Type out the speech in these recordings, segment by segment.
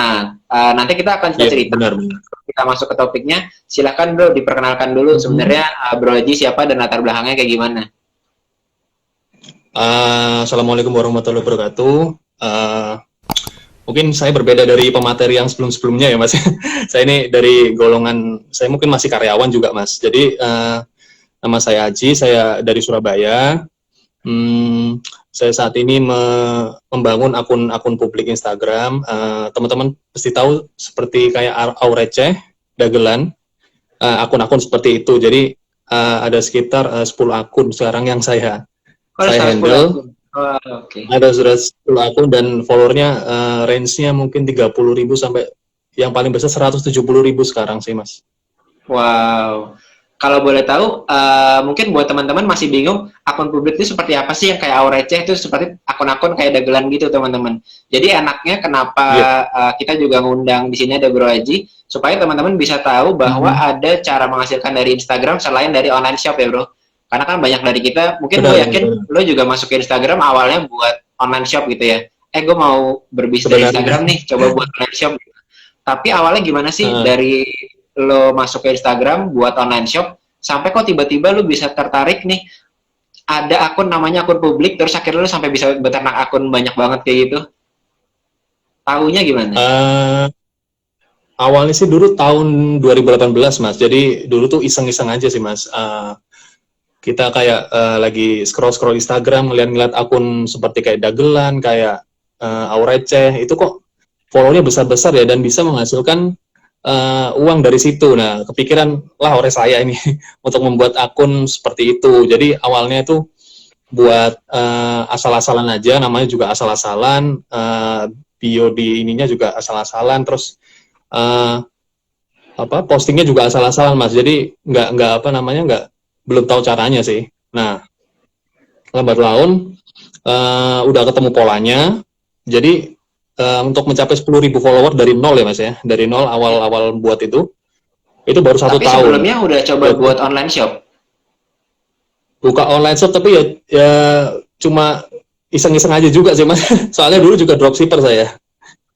Nah, nanti kita akan Iya, cerita. benar. Kita masuk ke topiknya. Silakan Bro, diperkenalkan dulu sebenarnya Bro Haji siapa dan latar belakangnya kayak gimana. Assalamualaikum warahmatullahi wabarakatuh. Mungkin saya berbeda dari pemateri yang sebelum-sebelumnya ya Mas. Saya ini dari golongan, saya mungkin masih karyawan juga Mas. Jadi nama saya Haji, saya dari Surabaya. Saya saat ini membangun akun publik Instagram. Teman-teman pasti tahu seperti kayak Aureceh, Dagelan, akun-akun seperti itu. Jadi ada sekitar 10 akun sekarang yang saya handle. Oke. Ada sudah 10 akun dan followernya range-nya mungkin 30.000 sampai yang paling besar 170.000 sekarang sih Mas. Wow. Kalau boleh tahu, mungkin buat teman-teman masih bingung akun publik itu seperti apa sih, yang kayak Aureceh itu seperti akun-akun kayak dagelan gitu teman-teman. Jadi enaknya kenapa kita juga ngundang di sini ada Bro Haji, supaya teman-teman bisa tahu bahwa ada cara menghasilkan dari Instagram selain dari online shop ya Bro. Karena kan banyak dari kita, mungkin gue yakin lo juga masuk ke Instagram awalnya buat online shop gitu ya. Gue mau berbisnis dari Instagram nih, coba buat online shop. Tapi awalnya gimana sih dari lo masuk ke Instagram buat online shop, sampai kok tiba-tiba lo bisa tertarik nih, ada akun namanya akun publik, terus akhirnya lo sampai bisa beternak akun banyak banget kayak gitu. Taunya gimana? Awalnya sih dulu tahun 2018 Mas, jadi dulu tuh iseng-iseng aja sih Mas. Kita kayak lagi scroll-scroll Instagram, ngeliat-ngeliat akun seperti kayak Dagelan, kayak Aureceh, itu kok follow-nya besar-besar ya, dan bisa menghasilkan uang dari situ. Nah, kepikiran lah oleh saya ini untuk membuat akun seperti itu. Jadi awalnya itu buat asal-asalan aja, namanya juga asal-asalan, bio di ininya juga asal-asalan, terus postingnya juga asal-asalan Mas. Jadi nggak belum tahu caranya sih. Nah, lambat laun udah ketemu polanya. Jadi untuk mencapai 10.000 follower dari nol ya Mas ya, dari nol awal-awal buat itu baru 1 tahun. Tapi sebelumnya udah coba buat online shop? Buka online shop, tapi ya cuma iseng-iseng aja juga sih Mas. Soalnya dulu juga dropshipper saya.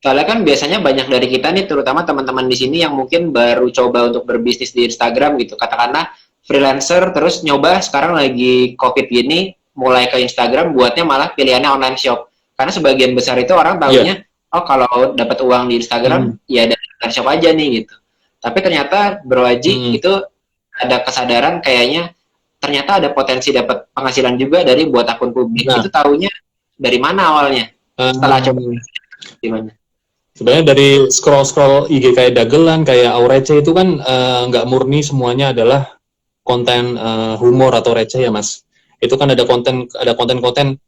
Soalnya kan biasanya banyak dari kita nih, terutama teman-teman di sini yang mungkin baru coba untuk berbisnis di Instagram gitu. Katakanlah freelancer, terus nyoba sekarang lagi COVID gini, mulai ke Instagram, buatnya malah pilihannya online shop. Karena sebagian besar itu orang tahunya, oh kalau dapat uang di Instagram, ya dari online shop aja nih gitu. Tapi ternyata Bro Haji itu ada kesadaran kayaknya, ternyata ada potensi dapat penghasilan juga dari buat akun publik. Itu tahunya dari mana awalnya? Setelah coba gimana? Sebenarnya dari scroll IG kayak Dagelan, kayak Aureceh itu kan nggak murni semuanya adalah konten humor atau receh ya Mas. Itu kan ada konten-konten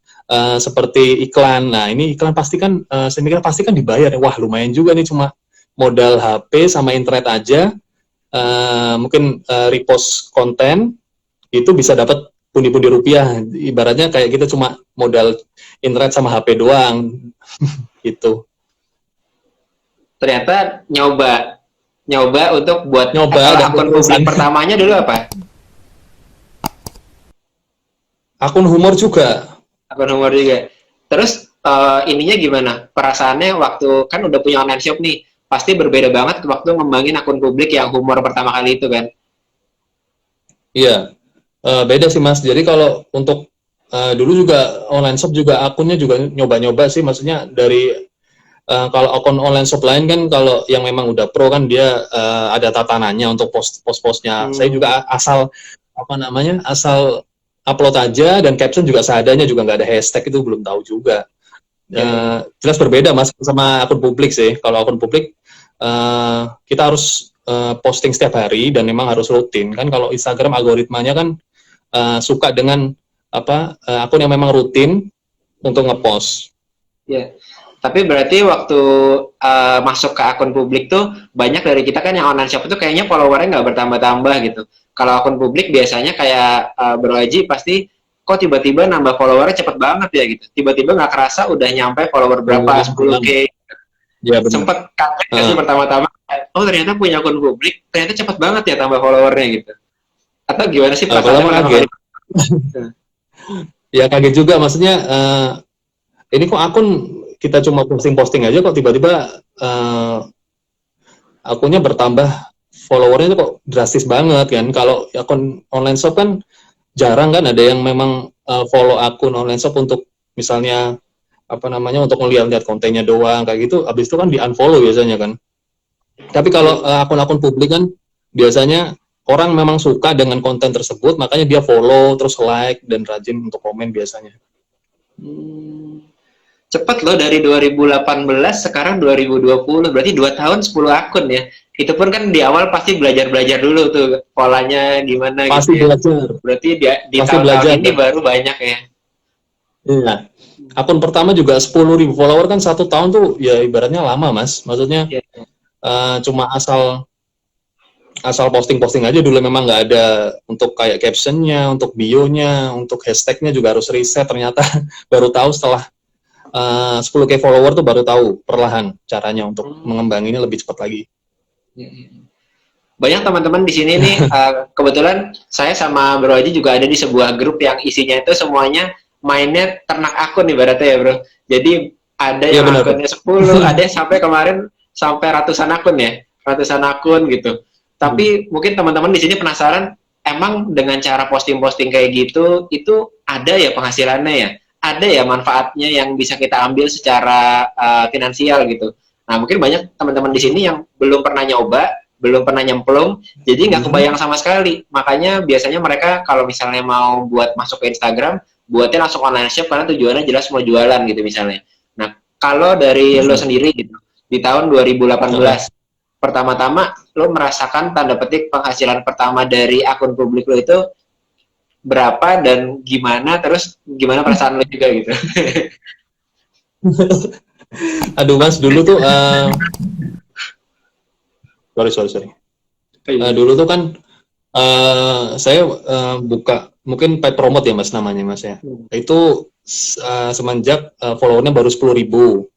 seperti iklan. Nah ini iklan pasti kan, saya mikir pasti kan dibayar. Wah lumayan juga nih, cuma modal HP sama internet aja, mungkin repost konten itu bisa dapat pundi-pundi rupiah. Ibaratnya kayak kita cuma modal internet sama HP doang gitu. Ternyata nyoba untuk buat akun publik pertamanya dulu apa? Akun humor juga. Akun humor juga. Terus ininya gimana? Perasaannya waktu kan udah punya online shop nih, pasti berbeda banget waktu ngembangin akun publik yang humor pertama kali itu kan? Iya, beda sih Mas. Jadi kalau untuk dulu juga online shop juga akunnya juga nyoba-nyoba sih, maksudnya dari kalau akun online shop lain kan, kalau yang memang udah pro kan dia ada tatanannya untuk post-postnya. Saya juga asal asal upload aja, dan caption juga seadanya, juga nggak ada hashtag, itu belum tahu juga. Jelas berbeda Mas sama akun publik sih. Kalau akun publik kita harus posting setiap hari dan memang harus rutin kan. Kalau Instagram algoritmanya kan suka dengan akun yang memang rutin untuk ngepost. Ya. Tapi berarti waktu masuk ke akun publik tuh, banyak dari kita kan yang online shop itu kayaknya followernya nggak bertambah-tambah gitu. Kalau akun publik biasanya kayak Bro Haji pasti kok tiba-tiba nambah followernya cepet banget ya gitu. Tiba-tiba nggak kerasa udah nyampe follower berapa, 10K. Ya, sempet kaget sih pertama-tama, oh ternyata punya akun publik, ternyata cepet banget ya tambah followernya gitu. Atau gimana sih perasaannya pertama kali? Ya kaget juga, maksudnya ini kok akun kita cuma posting-posting aja kok tiba-tiba akunnya bertambah, followernya itu kok drastis banget kan. Kalau akun online shop kan jarang kan ada yang memang follow akun online shop untuk misalnya untuk melihat kontennya doang kayak gitu, habis itu kan di unfollow biasanya kan. Tapi kalau akun-akun publik kan biasanya orang memang suka dengan konten tersebut, makanya dia follow, terus like, dan rajin untuk komen biasanya. Cepet loh, dari 2018 sekarang 2020, berarti 2 tahun 10 akun ya. Itu pun kan di awal pasti belajar-belajar dulu tuh, polanya gimana pasti gitu ya. Belajar. Berarti di tahun-tahun ini baru banyak ya. Iya. Akun pertama juga 10.000 follower kan 1 tahun tuh ya ibaratnya lama mas. Maksudnya cuma asal posting-posting aja dulu, memang nggak ada untuk kayak captionnya, untuk bio-nya, untuk hashtagnya juga harus riset. Ternyata baru tahu setelah 10.000 follower tuh baru tahu perlahan caranya untuk mengembanginya lebih cepat lagi. Banyak teman-teman di sini nih, kebetulan saya sama Bro Haji juga ada di sebuah grup yang isinya itu semuanya mainnya ternak akun ibaratnya ya bro. Jadi ada yang akunnya 10, ada yang sampai kemarin sampai ratusan akun ya, ratusan akun gitu. Tapi mungkin teman-teman di sini penasaran, emang dengan cara posting-posting kayak gitu, itu ada ya penghasilannya ya? Ada ya manfaatnya yang bisa kita ambil secara finansial gitu? Nah mungkin banyak teman-teman di sini yang belum pernah nyoba, belum pernah nyemplung, jadi nggak kebayang sama sekali. Makanya biasanya mereka kalau misalnya mau buat masuk ke Instagram, buatnya langsung online shop karena tujuannya jelas mau jualan gitu misalnya. Nah kalau dari lo sendiri gitu, di tahun 2018, pertama-tama lo merasakan tanda petik penghasilan pertama dari akun publik lo itu berapa dan gimana, terus gimana perasaan lo juga gitu? Aduh mas, dulu tuh sorry. Dulu tuh kan saya buka mungkin paid promote ya mas namanya mas ya. Itu semenjak followernya baru 10.000.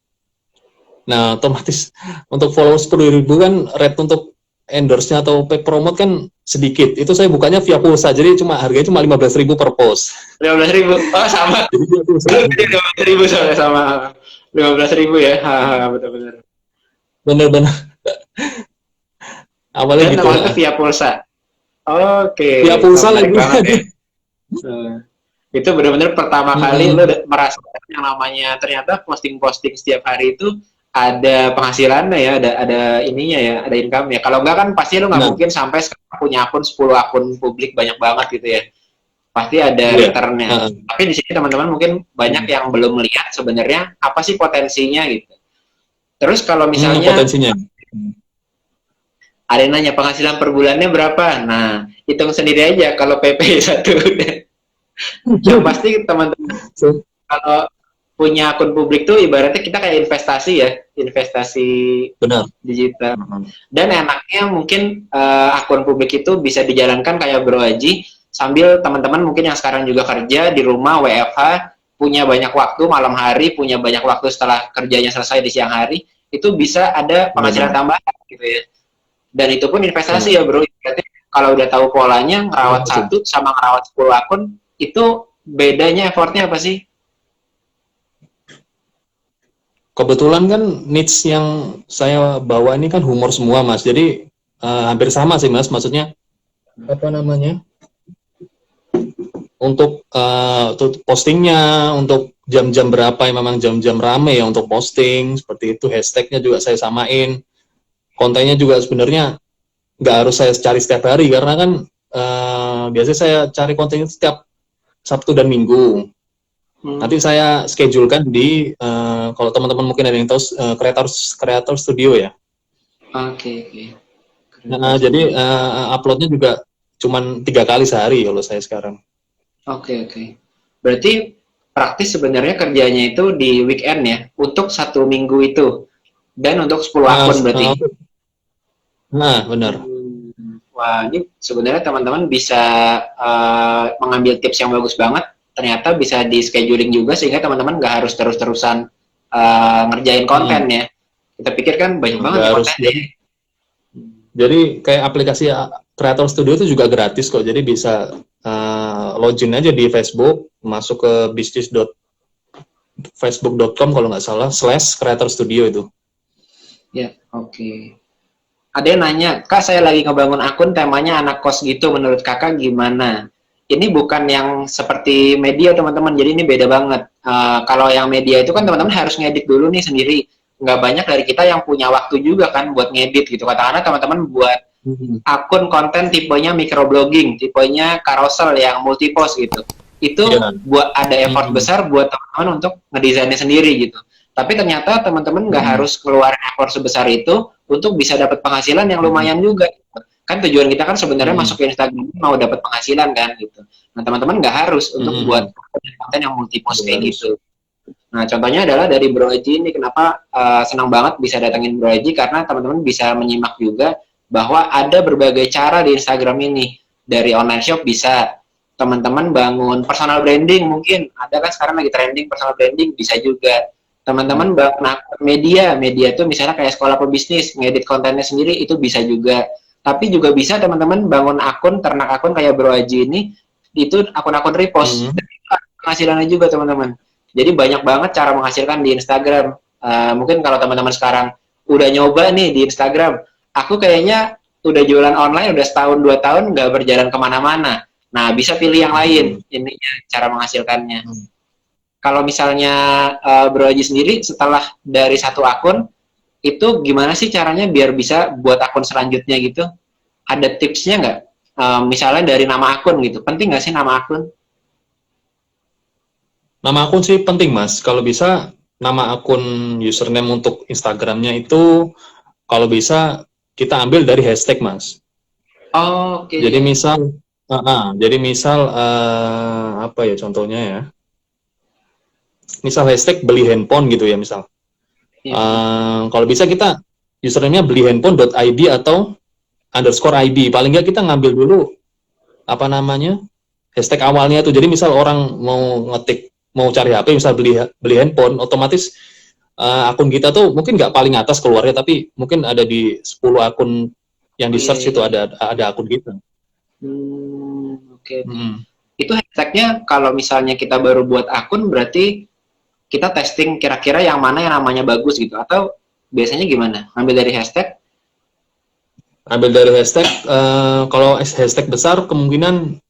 Nah otomatis untuk follower 10.000 kan rate untuk endorse-nya atau paid promote kan sedikit. Itu saya bukanya via pulsa, jadi harganya cuma 15.000 per post. 15.000, oh sama. Jadi 15.000 sama 15.000 ya, betul-betul. Bener-bener. Awalnya dan gitu. Awalnya via pulsa. Oke. Via pulsa lagi. Banget ya. Itu benar-benar pertama kali lo merasakan yang namanya ternyata posting-posting setiap hari itu ada penghasilannya ya, ada ininya ya, ada income ya. Kalau enggak kan pasti lo nggak mungkin sampai punya akun 10 akun publik banyak banget gitu ya. Pasti ada returnnya. Tapi di sini teman-teman mungkin banyak yang belum melihat sebenarnya apa sih potensinya gitu. Terus kalau misalnya potensinya. Ada yang nanya penghasilan per bulannya berapa? Nah, hitung sendiri aja kalau PP 1. Yang pasti teman-teman kalau punya akun publik tuh ibaratnya kita kayak investasi ya, investasi digital. Dan enaknya mungkin akun publik itu bisa dijalankan kayak Bro Haji, sambil teman-teman mungkin yang sekarang juga kerja di rumah WFH, punya banyak waktu malam hari, punya banyak waktu setelah kerjanya selesai di siang hari, itu bisa ada penghasilan tambahan gitu ya. Dan itu pun investasi ya bro. Berarti kalau udah tahu polanya, ngerawat 1 sama ngerawat 10 akun, itu bedanya effortnya apa sih? Kebetulan kan niche yang saya bawa ini kan humor semua mas. Jadi hampir sama sih mas. Maksudnya untuk postingnya, untuk jam-jam berapa yang memang jam-jam rame ya untuk posting, seperti itu. Hashtagnya juga saya samain. Kontennya juga sebenarnya nggak harus saya cari setiap hari, karena kan biasanya saya cari kontennya setiap Sabtu dan Minggu. Nanti saya schedulekan di kalau teman-teman mungkin ada yang tahu Creator Studio ya. Oke. Nah, jadi uploadnya juga cuman 3 kali sehari kalau saya sekarang. Oke. Berarti praktis sebenarnya kerjanya itu di weekend ya, untuk 1 minggu itu, dan untuk 10 akun berarti. Nah, benar. Wah, ini sebenarnya teman-teman bisa mengambil tips yang bagus banget. Ternyata bisa di scheduling juga sehingga teman-teman nggak harus terus-terusan ngerjain konten ya. Kita pikir kan banyak banget ya kontennya. Jadi kayak aplikasi Creator Studio itu juga gratis kok. Jadi bisa login aja di Facebook, masuk ke facebook.com kalau nggak salah /creator studio itu. Ya, oke. Ada yang nanya, Kak, saya lagi ngebangun akun temanya anak kos gitu, menurut Kakak gimana? Ini bukan yang seperti media, teman-teman, jadi ini beda banget. Kalau yang media itu kan teman-teman harus ngedit dulu nih sendiri. Nggak banyak dari kita yang punya waktu juga kan buat ngedit gitu. Katakanlah teman-teman buat akun konten tipenya microblogging, tipenya carousel yang multipost gitu. Itu buat ada effort besar buat teman-teman untuk ngedesainnya sendiri gitu. Tapi ternyata teman-teman nggak harus keluar effort sebesar itu untuk bisa dapat penghasilan yang lumayan juga. Kan tujuan kita kan sebenarnya masuk ke Instagram mau dapat penghasilan kan gitu. Nah teman-teman nggak harus untuk buat konten yang multipost kayak gitu. Nah contohnya adalah dari Bro Eji ini, kenapa senang banget bisa datengin Bro Eji, karena teman-teman bisa menyimak juga bahwa ada berbagai cara di Instagram ini. Dari online shop bisa, teman-teman bangun personal branding mungkin, ada kan sekarang lagi trending personal branding, bisa juga. Teman-teman bangun media itu misalnya kayak sekolah pebisnis, ngedit kontennya sendiri, itu bisa juga. Tapi juga bisa teman-teman bangun akun, ternak akun kayak Bro Aji ini, itu akun-akun repost. Penghasilannya juga teman-teman. Jadi banyak banget cara menghasilkan di Instagram. Mungkin kalau teman-teman sekarang udah nyoba nih di Instagram, aku kayaknya udah jualan online udah setahun 2 tahun nggak berjalan kemana-mana. Nah bisa pilih yang lain, ini cara menghasilkannya. Kalau misalnya Bro Aji sendiri setelah dari satu akun, itu gimana sih caranya biar bisa buat akun selanjutnya gitu? Ada tipsnya nggak? Misalnya dari nama akun gitu, penting nggak sih nama akun? Nama akun sih penting Mas, kalau bisa nama akun username untuk Instagramnya itu kalau bisa kita ambil dari hashtag Mas. Oh, oke. Jadi misal apa ya contohnya ya? Misal hashtag beli handphone gitu ya misal. Kalau bisa kita username-nya beli handphone.id atau _id. Paling nggak kita ngambil dulu apa namanya hashtag awalnya itu. Jadi misal orang mau cari HP, misal beli handphone, otomatis akun kita tuh mungkin nggak paling atas keluarnya, tapi mungkin ada di 10 akun yang di search itu ada akun kita. Oke. Itu hashtagnya kalau misalnya kita baru buat akun berarti kita testing kira-kira yang mana yang namanya bagus gitu, atau biasanya gimana? Ambil dari hashtag? Ambil dari hashtag, kalau hashtag besar kemungkinan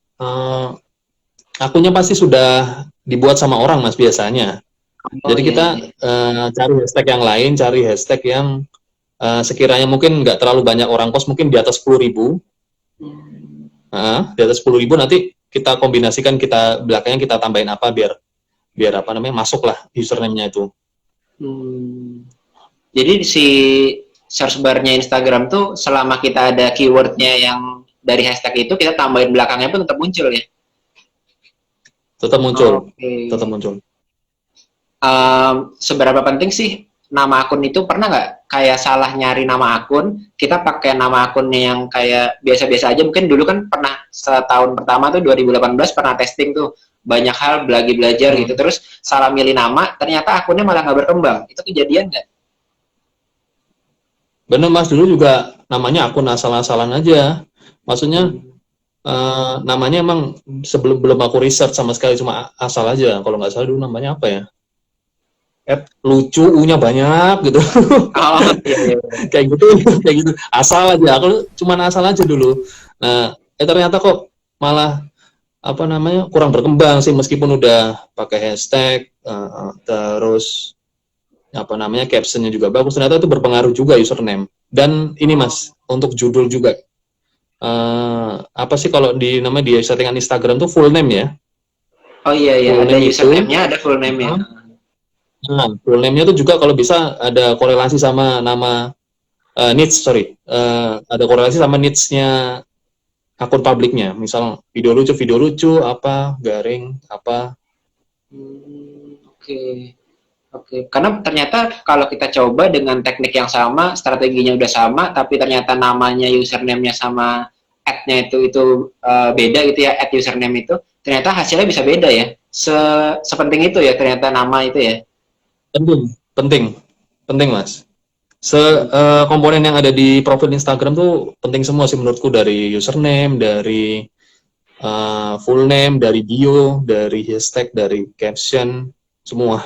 akunnya pasti sudah dibuat sama orang Mas biasanya. Jadi kita cari hashtag yang lain, cari hashtag yang sekiranya mungkin nggak terlalu banyak orang post, mungkin di atas 10.000. Di atas 10.000 nanti kita kombinasikan, kita belakangnya kita tambahin apa biar apa namanya masuklah username-nya itu. Jadi si search bar-nya Instagram tuh selama kita ada keyword-nya yang dari hashtag itu, kita tambahin belakangnya pun tetap muncul ya? Tetap muncul. Tetap muncul. Seberapa penting sih nama akun itu? Pernah nggak kayak salah nyari nama akun, kita pakai nama akunnya yang kayak biasa-biasa aja, mungkin dulu kan pernah setahun pertama tuh 2018 pernah testing tuh, banyak hal belajar gitu, terus salah milih nama, ternyata akunnya malah nggak berkembang. Itu kejadian nggak? Bener Mas, dulu juga namanya akun asal-asalan aja. Maksudnya namanya emang belum aku research sama sekali, cuma asal aja. Kalau nggak salah dulu namanya apa ya? Lucu, U-nya banyak gitu. kayak gitu. Asal aja, aku cuma asal aja dulu. Nah, ternyata kok malah apa namanya kurang berkembang sih, meskipun udah pakai hashtag, terus apa namanya captionnya juga bagus, ternyata itu berpengaruh juga username. Dan ini Mas, untuk judul juga, apa sih kalau di settingan Instagram tuh full name ya? Oh iya, ada username-nya, ada full name-nya. Nah, full name-nya tuh juga kalau bisa ada korelasi sama nama niche, ada korelasi sama niche-nya akun publiknya. Misal video lucu, apa, garing, apa. Oke. Karena ternyata kalau kita coba dengan teknik yang sama, strateginya udah sama, tapi ternyata namanya, username-nya sama ad-nya itu beda gitu ya, ad username itu, ternyata hasilnya bisa beda ya. Sepenting itu ya ternyata nama itu ya. Penting Mas. Komponen yang ada di profil Instagram tuh penting semua sih menurutku, dari username, dari full name, dari bio, dari hashtag, dari caption, semua.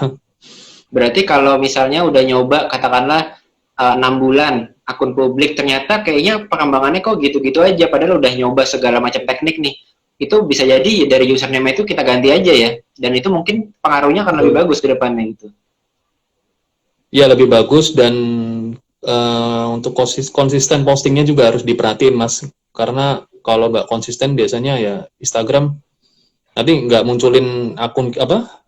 Berarti kalau misalnya udah nyoba katakanlah 6 bulan akun publik, ternyata kayaknya perkembangannya kok gitu-gitu aja, padahal udah nyoba segala macam teknik nih. Itu bisa jadi dari username itu kita ganti aja ya, dan itu mungkin pengaruhnya akan lebih bagus ke depannya gitu. Ya lebih bagus dan untuk konsisten postingnya juga harus diperhatiin Mas, karena kalau nggak konsisten biasanya ya Instagram nanti nggak munculin akun apa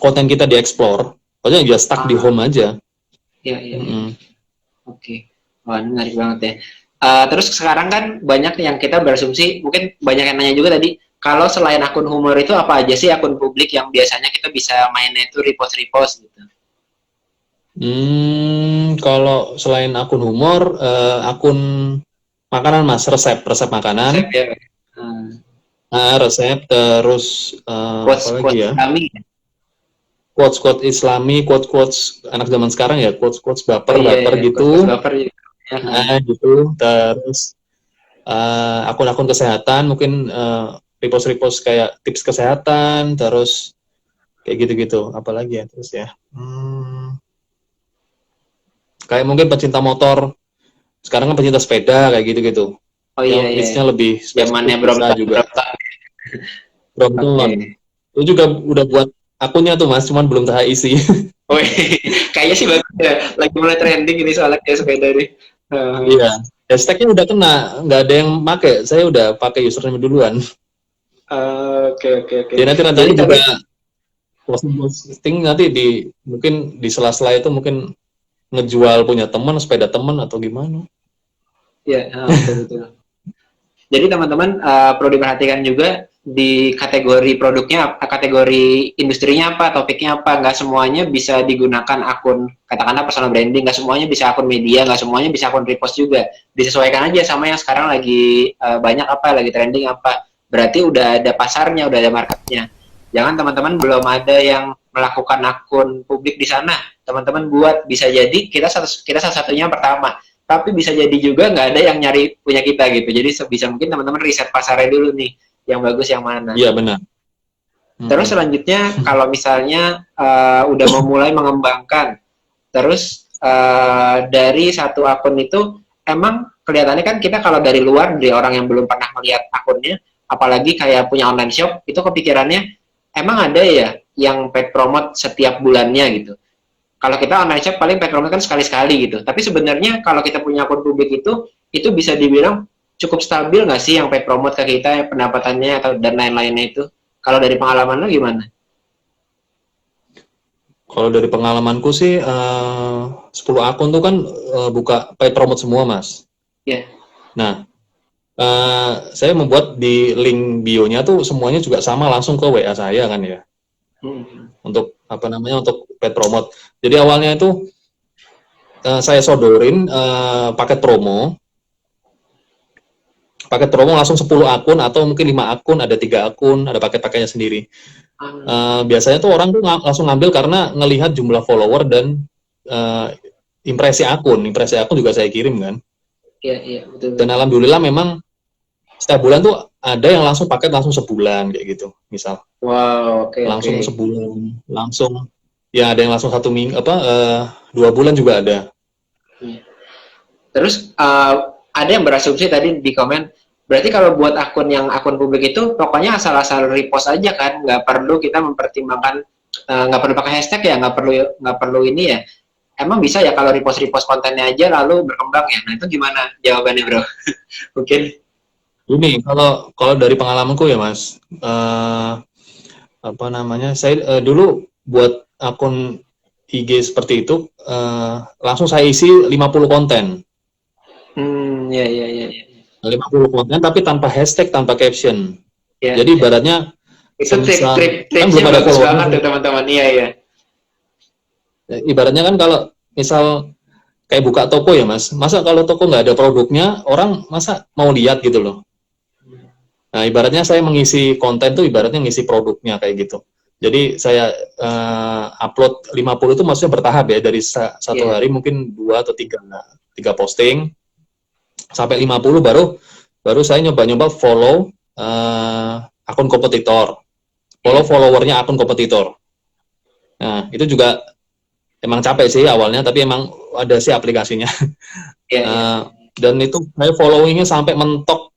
konten kita di explore, pokoknya juga stuck di home aja. Iya, iya, iya. Oke. Wah, ini menarik banget ya. Terus sekarang kan banyak yang kita berasumsi, mungkin banyak yang nanya juga tadi, kalau selain akun humor itu apa aja sih akun publik yang biasanya kita bisa mainnya itu repost-repost gitu? Kalau selain akun humor, akun makanan Mas, resep Resep makanan, ya. Hmm. resep terus apa Quotes lagi quotes ya? kami. Quotes Islami, quotes anak zaman sekarang ya, quotes Oh iya, baper iya. Quotes gitu. baper juga. Ya, Gitu. Terus akun-akun kesehatan mungkin repost kayak tips kesehatan, terus kayak gitu-gitu. Apalagi ya terus ya. Kayak mungkin pecinta motor, sekarang kan pecinta sepeda kayak gitu-gitu. oh iya, Yang iya. niche-nya lebih Zamannya spesifik bisa Brompton, juga. Brompton. Brompton. Oke. Itu juga udah buat akunnya tuh Mas, cuman belum isi. Oh, kayaknya sih bagus ya. Lagi mulai trending ini soalnya kayak sepeda nih. Iya. Hashtagnya udah kena, nggak ada yang pakai. Saya udah pakai username duluan. Oke, oke, oke. Jadi nanti Jadi rencananya tapi juga posting nanti mungkin di sela-sela itu mungkin ngejual punya teman, sepeda teman atau gimana. ya, betul, betul. Jadi teman-teman perlu diperhatikan juga di kategori produknya, kategori industrinya apa, topiknya apa. Nggak semuanya bisa digunakan akun, katakanlah personal branding, nggak semuanya bisa akun media, nggak semuanya bisa akun repost juga. Disesuaikan aja sama yang sekarang lagi banyak apa, lagi trending apa. Berarti udah ada pasarnya, udah ada marketnya. Jangan teman-teman belum ada yang melakukan akun publik di sana. Teman-teman buat, bisa jadi kita salah satunya pertama, tapi bisa jadi juga nggak ada yang nyari punya kita gitu. Jadi sebisa mungkin teman-teman riset pasarnya dulu nih, yang bagus yang mana. Iya benar. Terus selanjutnya kalau misalnya udah mau mulai mengembangkan, terus dari satu akun itu emang kelihatannya kan kita kalau dari luar, dari orang yang belum pernah melihat akunnya, apalagi kayak punya online shop, itu kepikirannya emang ada ya yang paid promote setiap bulannya gitu. Kalau kita online shop paling paid promote kan sekali-sekali gitu. Tapi sebenarnya kalau kita punya akun publik itu bisa dibilang cukup stabil nggak sih yang paid promote ke kita, pendapatannya atau dan lain-lainnya itu? Kalau dari pengalaman lo gimana? Kalau dari pengalamanku sih 10 akun tuh kan buka paid promote semua Mas. Ya. Nah, saya membuat di link bio-nya tuh semuanya juga sama langsung ke WA saya kan ya. Untuk apa namanya, untuk paid promote. Jadi awalnya itu saya sodorin paket promo langsung 10 akun atau mungkin 5 akun, ada 3 akun, ada paket-paketnya sendiri. Biasanya tuh orang tuh langsung ngambil karena ngelihat jumlah follower dan impresi akun juga saya kirim kan. Iya, iya, betul. Dan alhamdulillah memang setiap bulan tuh ada yang langsung paket langsung sebulan kayak gitu, misal. Wow, oke, langsung oke. sebulan, langsung ya ada yang langsung 1 minggu 2 bulan juga ada. Terus ada yang berasumsi tadi di komen, berarti kalau buat akun publik itu pokoknya asal-asal repost aja kan, nggak perlu kita mempertimbangkan, nggak perlu pakai hashtag ya, nggak perlu ini ya. Emang bisa ya kalau repost kontennya aja lalu berkembang ya? Nah itu gimana jawabannya bro? Mungkin Ini kalau dari pengalamanku ya Mas, apa namanya, saya dulu buat akun IG seperti itu langsung saya isi 50 konten. ya, ya, ya, ya. 50 konten tapi tanpa hashtag, tanpa caption. Ya, jadi ya. ibaratnya itu kan tripsnya belum ada bagus follower banget tuh teman-teman. Iya, iya. Ibaratnya kan kalau misal kayak buka toko ya Mas, masa kalau toko nggak ada produknya, orang masa mau lihat gitu loh. Nah ibaratnya saya mengisi konten tuh ibaratnya ngisi produknya kayak gitu. Jadi saya upload 50 itu maksudnya bertahap ya, dari satu hari mungkin 2 atau 3 posting sampai 50 baru saya nyoba follow akun kompetitor, followernya akun kompetitor. Nah, itu juga emang capek sih awalnya, tapi emang ada sih aplikasinya. Iya, iya. Dan itu saya followingnya sampai mentok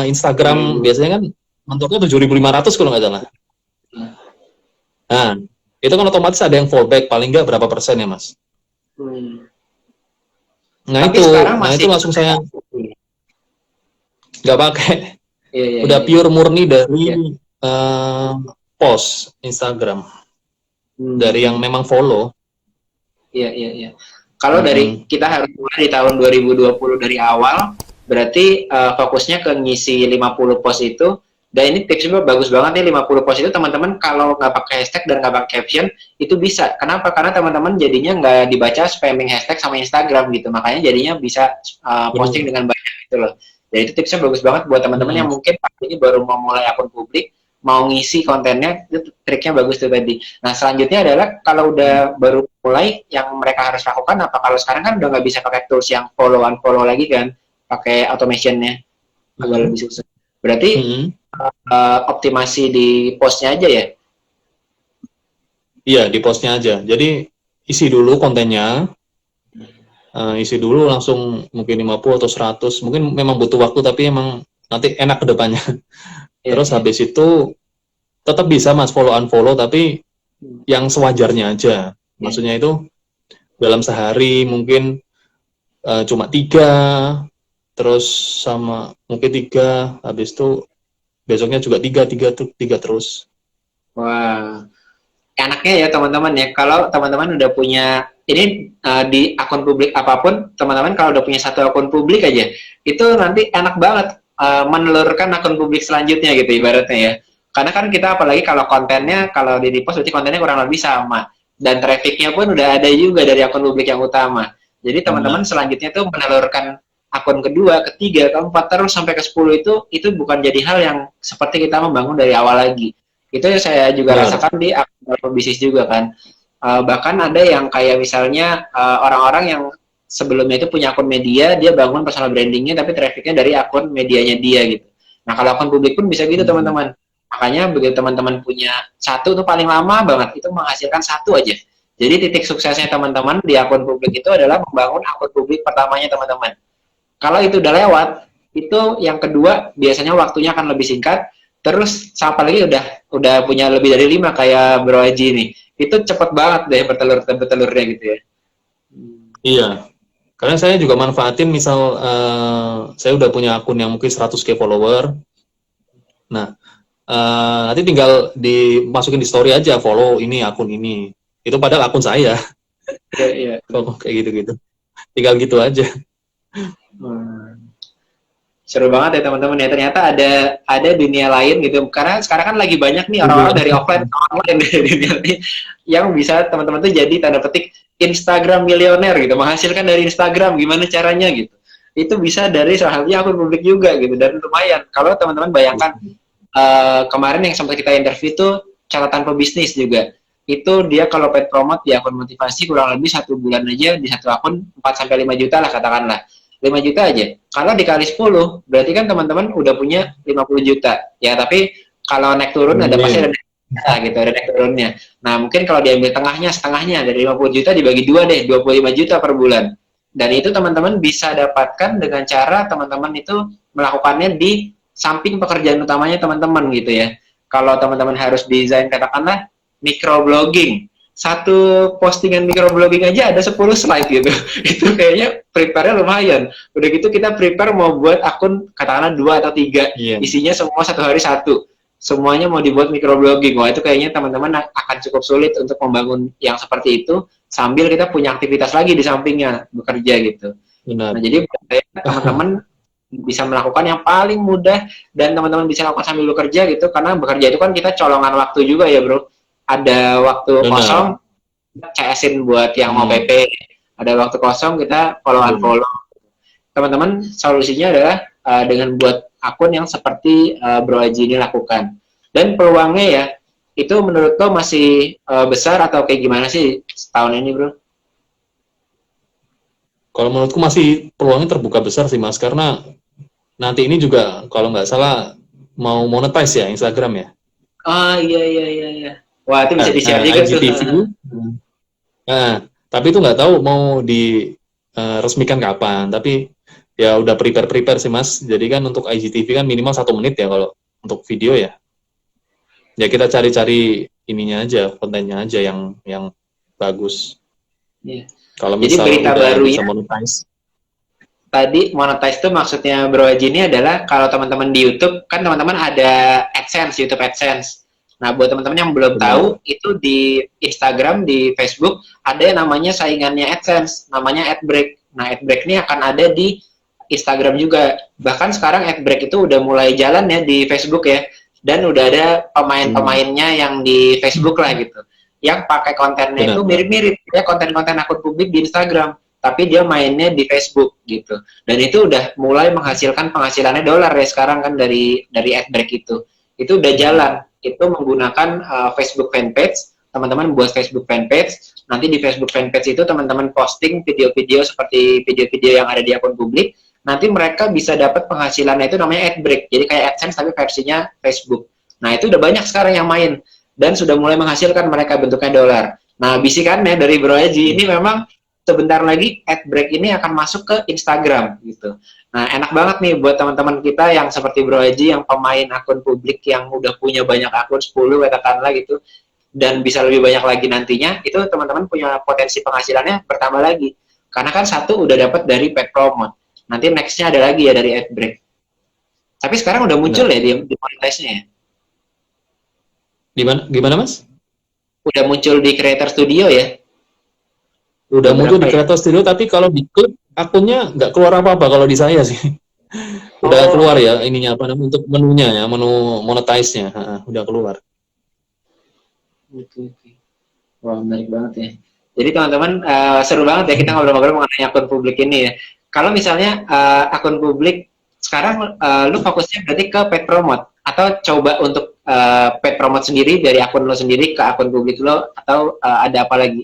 Instagram, biasanya kan mentoknya 7.500 kalau nggak salah. Nah, itu kan otomatis ada yang fallback, paling nggak berapa persen ya, Mas? Hmm. Nah Tapi itu, sekarang nah masih itu langsung saya nggak pakai. iya, iya, Udah iya, iya. pure murni dari Iya. post Instagram, dari yang Hmm. memang follow. Iya, iya, iya. Kalau dari Mm-mm. kita harus mulai di tahun 2020 dari awal, berarti fokusnya ke ngisi 50 post itu. Dan ini tipsnya bagus banget nih, 50 post itu teman-teman kalau nggak pakai hashtag dan nggak pakai caption, itu bisa. Kenapa? Karena teman-teman jadinya nggak dibaca spamming hashtag sama Instagram gitu. Makanya jadinya bisa posting Bener. dengan banyak gitu loh. Jadi itu tipsnya bagus banget buat teman-teman yang Mm-mm. mungkin ini baru mau mulai akun publik, mau ngisi kontennya, itu triknya bagus tuh tadi. Nah, selanjutnya adalah kalau udah baru mulai, yang mereka harus lakukan apa? Kalau sekarang kan udah nggak bisa pakai tools yang follow unfollow lagi kan, pakai automationnya agak Mm-mm. lebih susah. Berarti Mm-mm. optimasi di postnya aja ya? Iya, di postnya aja. Jadi isi dulu kontennya, isi dulu langsung mungkin 50 atau 100. Mungkin memang butuh waktu, tapi emang nanti enak ke depannya. Iya, Terus iya. habis itu tetap bisa Mas follow unfollow, tapi yang sewajarnya aja. Iya, Maksudnya itu dalam sehari mungkin cuma 3, terus sama mungkin 3, habis itu besoknya juga 3, 3, 3 terus. wah, enaknya ya teman-teman ya, kalau teman-teman udah punya ini di akun publik apapun, teman-teman kalau udah punya satu akun publik aja, itu nanti enak banget menelurkan akun publik selanjutnya gitu ibaratnya ya. Karena kan kita apalagi kalau kontennya, kalau di repost berarti kontennya kurang lebih sama. Dan trafficnya pun udah ada juga dari akun publik yang utama. Jadi teman-teman Benar. selanjutnya tuh menelurkan akun kedua, ketiga, keempat, terus sampai ke 10 itu bukan jadi hal yang seperti kita membangun dari awal lagi. Itu saya juga Benar. rasakan di akun bisnis juga kan. Bahkan ada yang kayak misalnya orang-orang yang sebelumnya itu punya akun media, dia bangun personal brandingnya tapi trafficnya dari akun medianya dia gitu. Nah kalau akun publik pun bisa gitu Hmm. teman-teman. Makanya begitu teman-teman punya satu tuh paling lama banget, itu menghasilkan satu aja. Jadi titik suksesnya teman-teman di akun publik itu adalah membangun akun publik pertamanya teman-teman. Kalau itu udah lewat, itu yang kedua biasanya waktunya akan lebih singkat. Terus siapa lagi udah punya lebih dari 5 kayak Bro Haji nih. Itu cepet banget deh bertelurnya gitu ya. Iya. Karena saya juga manfaatin misal saya udah punya akun yang mungkin 100K follower. Nah, nanti tinggal dimasukin di story aja, follow ini akun ini. Itu padahal akun saya. Iya, iya. Kok kayak gitu-gitu. Tinggal gitu aja. Hmm. Seru banget ya teman-teman ya. Ternyata ada dunia lain gitu. Karena sekarang kan lagi banyak nih orang-orang dari Iya. offline ke online dari dunia ini yang bisa teman-teman tuh jadi tanda petik Instagram milioner gitu, menghasilkan dari Instagram gimana caranya gitu. Itu bisa dari salah satunya akun publik juga gitu dan lumayan. Kalau teman-teman bayangkan kemarin yang sempat kita interview itu catatan pebisnis juga. Itu dia kalau paid promote di akun motivasi kurang lebih 1 bulan aja di satu akun 4 sampai 5 juta lah katakanlah. 5 juta aja. Kalau dikali 10, berarti kan teman-teman udah punya 50 juta. Ya, tapi kalau naik turun ada pasti Iya. ada naik gitu, ada naik turunnya. Nah, mungkin kalau diambil tengahnya, setengahnya dari 50 juta dibagi 2 deh, 25 juta per bulan. Dan itu teman-teman bisa dapatkan dengan cara teman-teman itu melakukannya di samping pekerjaan utamanya teman-teman gitu ya. Kalau teman-teman harus desain katakanlah microblogging, satu postingan microblogging aja ada 10 slide gitu. Itu kayaknya prepare-nya lumayan. Udah gitu kita prepare mau buat akun katakanlah 2 atau 3, Iya. isinya semua satu hari satu. Semuanya mau dibuat microblogging. Wah, itu kayaknya teman-teman akan cukup sulit untuk membangun yang seperti itu sambil kita punya aktivitas lagi di sampingnya bekerja gitu. Benar. Nah, jadi teman-teman bisa melakukan yang paling mudah dan teman-teman bisa lakukan sambil bekerja gitu, karena bekerja itu kan kita colongan waktu juga ya bro, ada waktu Benar. kosong CS-in buat yang mau Hmm. PP, ada waktu kosong kita follow Benar. unfollow. Teman-teman solusinya adalah dengan buat akun yang seperti Bro Haji ini lakukan, dan peluangnya ya itu menurut lo masih besar atau kayak gimana sih setahun ini bro? Kalau menurutku masih peluangnya terbuka besar sih Mas, karena nanti ini juga kalau nggak salah mau monetize ya Instagram ya. Ah, iya, iya, iya, iya. Wah, itu bisa di-share juga tuh. IGTV. Nah, tapi itu nggak tahu mau diresmikan kapan. Tapi ya udah prepare sih Mas. Jadi kan untuk IGTV kan minimal 1 menit ya kalau untuk video ya. Ya kita cari-cari ininya aja, kontennya aja yang bagus. Iya. Kalau Jadi misal berita udah bisa barunya monetize. tadi monetize itu maksudnya Bro Haji ini adalah kalau teman-teman di YouTube kan teman-teman ada AdSense, YouTube AdSense. Nah, buat teman-teman yang belum Benar. tahu, itu di Instagram, di Facebook ada yang namanya saingannya AdSense, namanya AdBreak. Nah, AdBreak ini akan ada di Instagram juga. Bahkan sekarang AdBreak itu udah mulai jalan ya di Facebook ya. Dan udah ada pemain-pemainnya yang di Facebook lah gitu. Yang pakai kontennya itu Benar. mirip-mirip ya konten-konten akun publik di Instagram, tapi dia mainnya di Facebook gitu. Dan itu udah mulai menghasilkan penghasilannya dolar ya sekarang kan dari AdBreak itu. Itu udah jalan. Itu menggunakan Facebook fanpage. Teman-teman buat Facebook fanpage. Nanti di Facebook fanpage itu teman-teman posting video-video seperti video-video yang ada di akun publik. Nanti mereka bisa dapat penghasilannya itu namanya AdBreak. Jadi kayak AdSense tapi versinya Facebook. Nah, itu udah banyak sekarang yang main dan sudah mulai menghasilkan mereka bentuknya dolar. Nah, bisikannya dari Bro Haji ini memang sebentar lagi AdBreak ini akan masuk ke Instagram gitu. Nah, enak banget nih buat teman-teman kita yang seperti Bro Haji yang pemain akun publik yang udah punya banyak akun 10 katakanlah gitu dan bisa lebih banyak lagi nantinya, itu teman-teman punya potensi penghasilannya bertambah lagi. Karena kan satu udah dapat dari paid promote. Nanti nextnya ada lagi ya dari AdBreak. Tapi sekarang udah muncul Benar. ya di monetize-nya ya. Gimana Mas? Udah muncul di Creator Studio ya. Udah muncul Beberapa di ya. Creator Studio, tapi kalau di klik akunnya nggak keluar apa-apa kalau di saya sih. Udah Oh, keluar ya ininya apa namanya untuk menunya ya, menu monetize-nya. Udah keluar. oke. Wah, menarik banget ya. Jadi teman-teman, seru banget ya kita ngobrol-ngobrol mengenai akun publik ini ya. Kalau misalnya akun publik sekarang lu fokusnya berarti ke paid promote atau coba untuk paid promote sendiri dari akun lo sendiri ke akun publik lo atau ada apa lagi?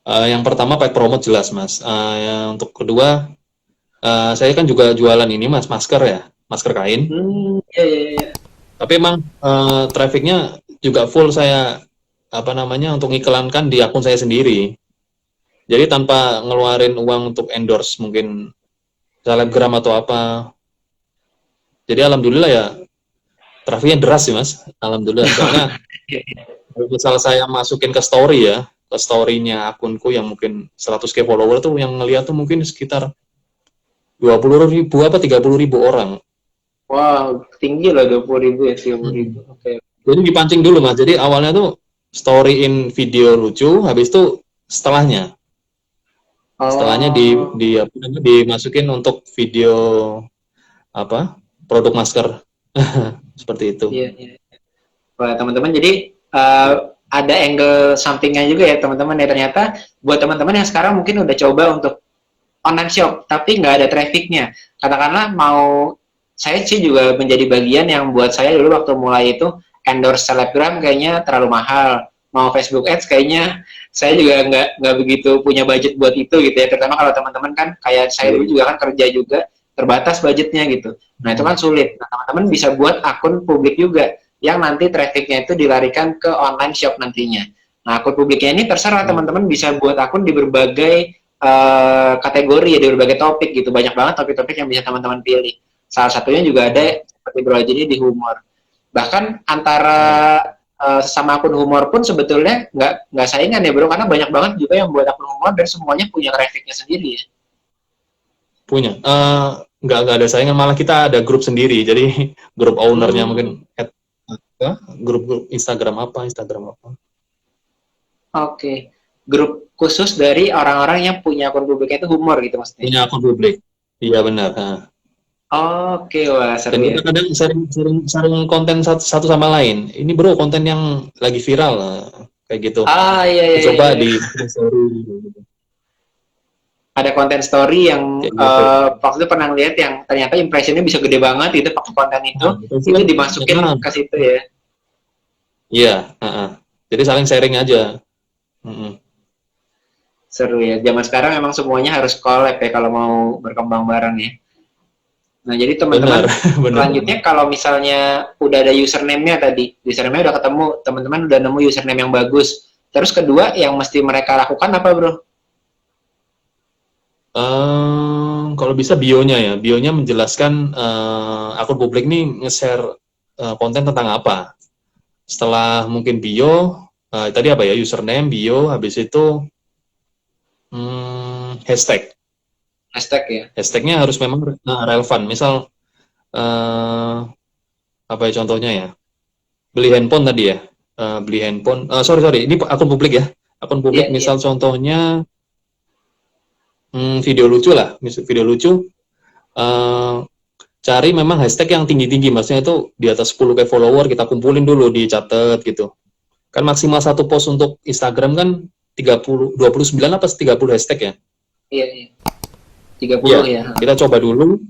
Yang pertama paid promote jelas Mas. Yang untuk kedua, saya kan juga jualan ini Mas, masker ya, masker kain. Iya, iya, iya. Tapi emang trafficnya juga full saya apa namanya untuk ngiklankan di akun saya sendiri. Jadi tanpa ngeluarin uang untuk endorse mungkin selebgram atau apa. Jadi alhamdulillah ya trafficnya deras sih Mas. Alhamdulillah. Soalnya kalau misal saya masukin ke story ya, ke story-nya akunku yang mungkin 100K follower tuh yang ngeliat tuh mungkin sekitar 20.000 apa 30.000 orang. Wow, tinggi lah 20.000 ya, 30.000. Oke. Jadi dipancing dulu Mas. Jadi awalnya tuh storyin video lucu, habis itu setelahnya Oh, dimasukin untuk video apa produk masker seperti itu. iya, iya. Wah, teman-teman, jadi ada angle sampingnya juga ya, teman-teman. Ya, ternyata buat teman-teman yang sekarang mungkin udah coba untuk online shop, tapi nggak ada trafficnya. Katakanlah mau, saya sih juga menjadi bagian yang buat saya dulu waktu mulai itu, endorse selebgram kayaknya terlalu mahal. Mau Facebook Ads kayaknya saya juga nggak begitu punya budget buat itu gitu ya. Terutama kalau teman-teman kan kayak saya dulu juga kan kerja juga, terbatas budgetnya gitu. Nah itu kan sulit. Nah teman-teman bisa buat akun publik juga yang nanti trafficnya itu dilarikan ke online shop nantinya. Nah akun publiknya ini terserah teman-teman bisa buat akun di berbagai kategori ya, di berbagai topik gitu. Banyak banget topik-topik yang bisa teman-teman pilih. Salah satunya juga ada seperti Bro Haji ini di humor. Bahkan antara sesama akun humor pun sebetulnya nggak saingan ya Bro, karena banyak banget juga yang buat akun humor dan semuanya punya trafficnya sendiri ya. Punya nggak ada saingan, malah kita ada grup sendiri. Jadi grup ownernya Hmm, mungkin grup Instagram apa. oke. Grup khusus dari orang-orang yang punya akun publiknya itu humor gitu maksudnya. Punya akun publik. Iya benar. Oke, wah Dan seru ya. kita kadang sering konten satu sama lain. Ini bro konten yang lagi viral kayak gitu. Ah, iya, iya, iya, Dicoba iya. di story gitu. Ada konten story yang Kayak gitu. waktu itu pernah lihat yang ternyata impressionnya bisa gede banget itu pakai konten Nah, itu itu kan dimasukin terkenal. ke situ ya. Iya, jadi saling sharing aja. Mm-mm. Seru ya. Zaman sekarang emang semuanya harus collab ya kalau mau berkembang bareng ya. Nah, jadi Benar, teman-teman benar. selanjutnya kalau misalnya udah ada username-nya tadi, username-nya udah ketemu, teman-teman udah nemu username yang bagus. Terus kedua yang mesti mereka lakukan apa, Bro? Kalau bisa bionya ya, bionya menjelaskan akun publik nih nge-share konten tentang apa. Setelah mungkin bio, tadi apa ya, username, bio, habis itu hashtag. Hashtag ya. Hashtagnya harus memang relevan. Misal, apa ya contohnya ya, beli handphone tadi ya, beli handphone, sorry, ini akun publik ya. Akun Iya, publik iya. misal contohnya video lucu lah, video lucu, eh, cari memang hashtag yang tinggi-tinggi, maksudnya itu di atas 10k follower, kita kumpulin dulu, dicatat gitu. Kan maksimal satu post untuk Instagram kan 29 apa 30 hashtag ya? Iya, iya. 30 Iya, ya. kita coba dulu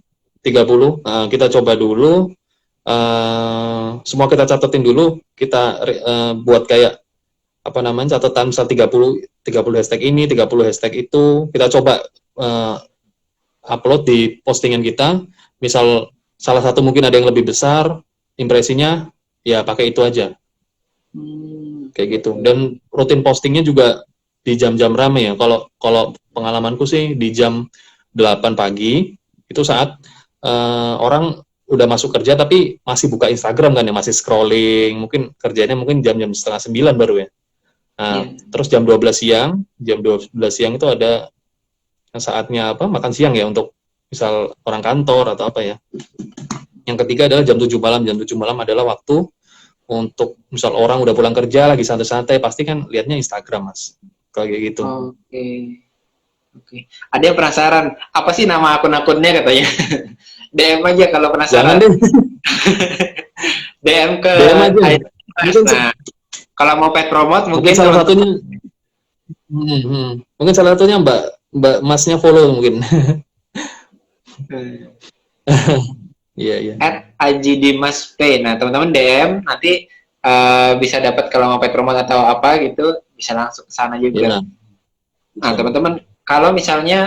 30, kita coba dulu, semua kita catetin dulu, kita buat kayak apa namanya catatan misal 30 hashtag ini, 30 hashtag itu, kita coba upload di postingan kita. Misal salah satu mungkin ada yang lebih besar impresinya, ya pakai itu aja kayak gitu. Dan rutin postingnya juga di jam-jam rame ya. Kalau kalau pengalamanku sih di jam 8 pagi itu saat orang udah masuk kerja tapi masih buka Instagram kan ya, masih scrolling, mungkin kerjanya mungkin jam-jam setengah 9 baru ya. Nah, Iya. terus jam 12 siang itu ada saatnya apa? Makan siang ya untuk misal orang kantor atau apa ya. Yang ketiga adalah jam 7 malam. Jam 7 malam adalah waktu untuk misal orang udah pulang kerja lagi santai-santai, pasti kan lihatnya Instagram, Mas. Kayak gitu. Oke. Oke. Ada yang penasaran, apa sih nama akun-akunnya katanya? DM aja kalau Jangan penasaran. deh, DM ke DM aja. ID. Mungkin, Nah, kalau mau pet promote mungkin mungkin salah teman-teman satunya, mungkin salah satunya Mbak Mbak Masnya follow mungkin. Iya iya. @ajidimas P. Nah, teman-teman DM nanti bisa dapat kalau mau pet promote atau apa gitu, bisa langsung ke sana juga. Iya. Nah, Bisa. teman-teman, kalau misalnya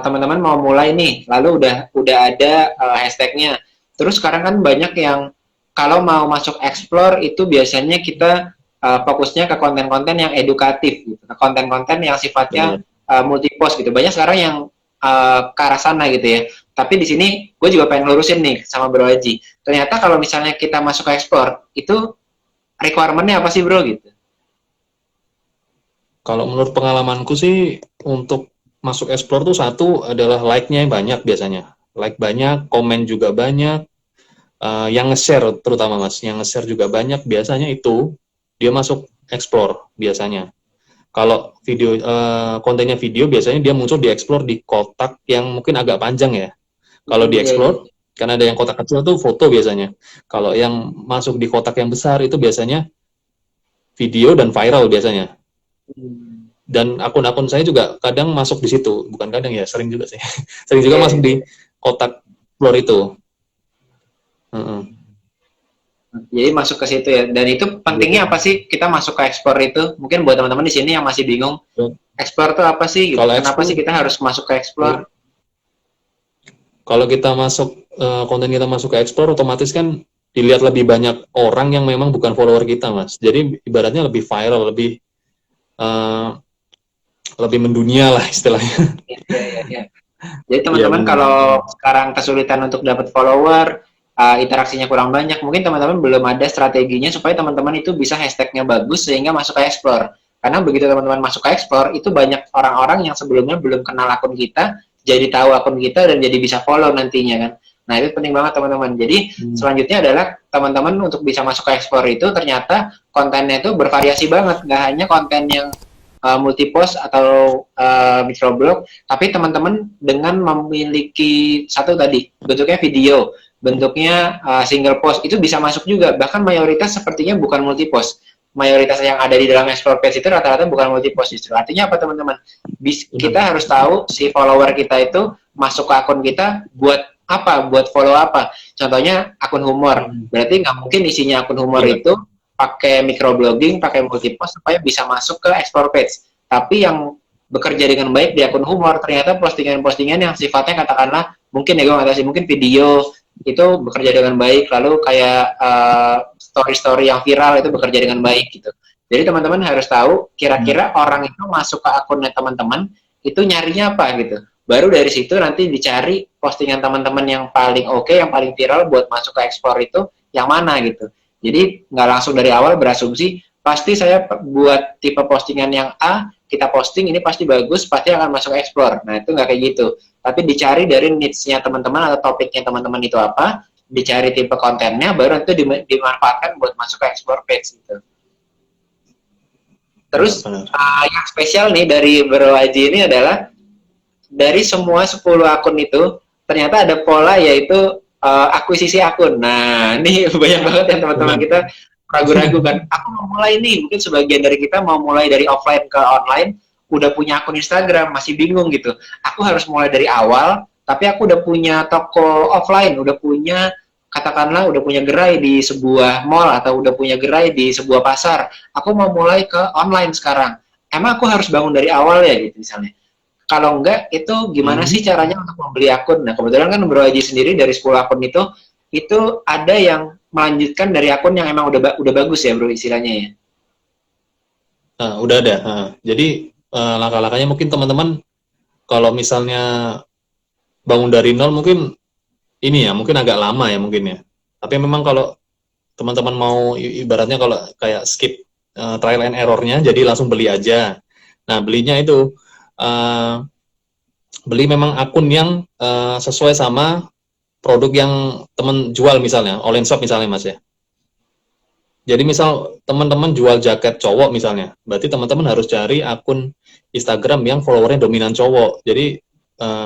teman-teman mau mulai nih, lalu udah ada hashtagnya. Terus sekarang kan banyak yang kalau mau masuk explore itu biasanya kita fokusnya ke konten-konten yang edukatif, gitu. Ke konten-konten yang sifatnya Benar. multi post gitu. Banyak sekarang yang ke arah sana gitu ya. Tapi di sini gue juga pengen lurusin nih sama Bro Haji. Ternyata kalau misalnya kita masuk ke explore itu requirement-nya apa sih Bro gitu? Kalau menurut pengalamanku sih untuk masuk explore tuh satu adalah like-nya yang banyak biasanya. Like banyak, komen juga banyak, yang nge-share terutama Mas, yang nge-share juga banyak, biasanya itu dia masuk explore biasanya. Kalau video kontennya video biasanya dia muncul di explore di kotak yang mungkin agak panjang ya. Kalau di Iya, iya. explore kan ada yang kotak kecil tuh foto biasanya. Kalau yang masuk di kotak yang besar itu biasanya video dan viral biasanya. Hmm. Dan akun-akun saya juga kadang masuk di situ, bukan kadang ya, sering juga sih. Sering juga Iya, masuk iya. di kotak explore itu. Jadi masuk ke situ ya. Dan itu pentingnya apa sih kita masuk ke explore itu? Mungkin buat teman-teman di sini yang masih bingung, explore itu apa sih? Gitu. Kalau Kenapa sih explore, kita harus masuk ke explore? kalau kita masuk konten kita masuk ke explore, otomatis kan dilihat lebih banyak orang yang memang bukan follower kita, Mas. Jadi ibaratnya lebih viral, eh, lebih mendunia lah istilahnya. Iya, iya, iya. Jadi Iya teman-teman benar. kalau sekarang kesulitan untuk dapat follower, interaksinya kurang banyak, mungkin teman-teman belum ada strateginya supaya teman-teman itu bisa hashtagnya bagus sehingga masuk ke explore. Karena begitu teman-teman masuk ke explore, itu banyak orang-orang yang sebelumnya belum kenal akun kita, jadi tahu akun kita dan jadi bisa follow nantinya kan. Nah itu penting banget teman-teman. Jadi selanjutnya adalah teman-teman untuk bisa masuk ke explore itu ternyata kontennya itu bervariasi banget, nggak hanya konten yang multi post atau microblog, tapi teman-teman dengan memiliki satu tadi bentuknya video, bentuknya single post itu bisa masuk juga. Bahkan mayoritas sepertinya bukan multi post. Mayoritas yang ada di dalam explore page itu rata-rata bukan multi post justru. Artinya apa teman-teman? Kita harus tahu si follower kita itu masuk ke akun kita buat apa? Buat follow apa? Contohnya akun humor. Berarti nggak mungkin isinya akun humor itu pakai microblogging, pakai multipost supaya bisa masuk ke explore page. Tapi yang bekerja dengan baik di akun humor, ternyata postingan-postingan yang sifatnya katakanlah mungkin ya gue nggak tahu sih, mungkin video itu bekerja dengan baik, lalu kayak story-story yang viral itu bekerja dengan baik gitu. Jadi teman-teman harus tahu kira-kira orang itu masuk ke akunnya teman-teman itu nyarinya apa gitu. Baru dari situ nanti dicari postingan teman-teman yang paling oke, yang paling viral buat masuk ke explore itu yang mana gitu. Jadi nggak langsung dari awal berasumsi pasti saya buat tipe postingan yang A, kita posting ini pasti bagus, pasti akan masuk explore. Nah itu nggak kayak gitu. Tapi dicari dari niche-nya teman-teman atau topiknya teman-teman itu apa, dicari tipe kontennya, baru itu dimanfaatkan buat masuk ke explore page gitu. Terus yang spesial nih dari Bro Aji ini adalah dari semua 10 akun itu ternyata ada pola yaitu akuisisi akun. Nah ini banyak banget yang teman-teman kita ragu-ragu kan. Aku mau mulai nih, mungkin sebagian dari kita mau mulai dari offline ke online, udah punya akun Instagram, masih bingung gitu. Aku harus mulai dari awal, tapi aku udah punya toko offline, udah punya katakanlah udah punya gerai di sebuah mall atau udah punya gerai di sebuah pasar. Aku mau mulai ke online sekarang. Emang aku harus bangun dari awal ya gitu misalnya. Kalau enggak, itu gimana sih caranya untuk membeli akun? Nah, kebetulan kan Bro Haji sendiri dari 10 akun itu ada yang melanjutkan dari akun yang emang udah bagus ya Bro istilahnya ya? Nah, udah ada. Nah, jadi langkah-langkahnya mungkin teman-teman kalau misalnya bangun dari nol mungkin ini ya, mungkin agak lama ya mungkin ya. Tapi memang kalau teman-teman mau ibaratnya kalau kayak skip trial and error-nya, jadi langsung beli aja. Nah, belinya itu beli memang akun yang sesuai sama produk yang teman jual misalnya, online shop misalnya Mas ya. Jadi misal teman-teman jual jaket cowok misalnya, berarti teman-teman harus cari akun Instagram yang followernya dominan cowok. Jadi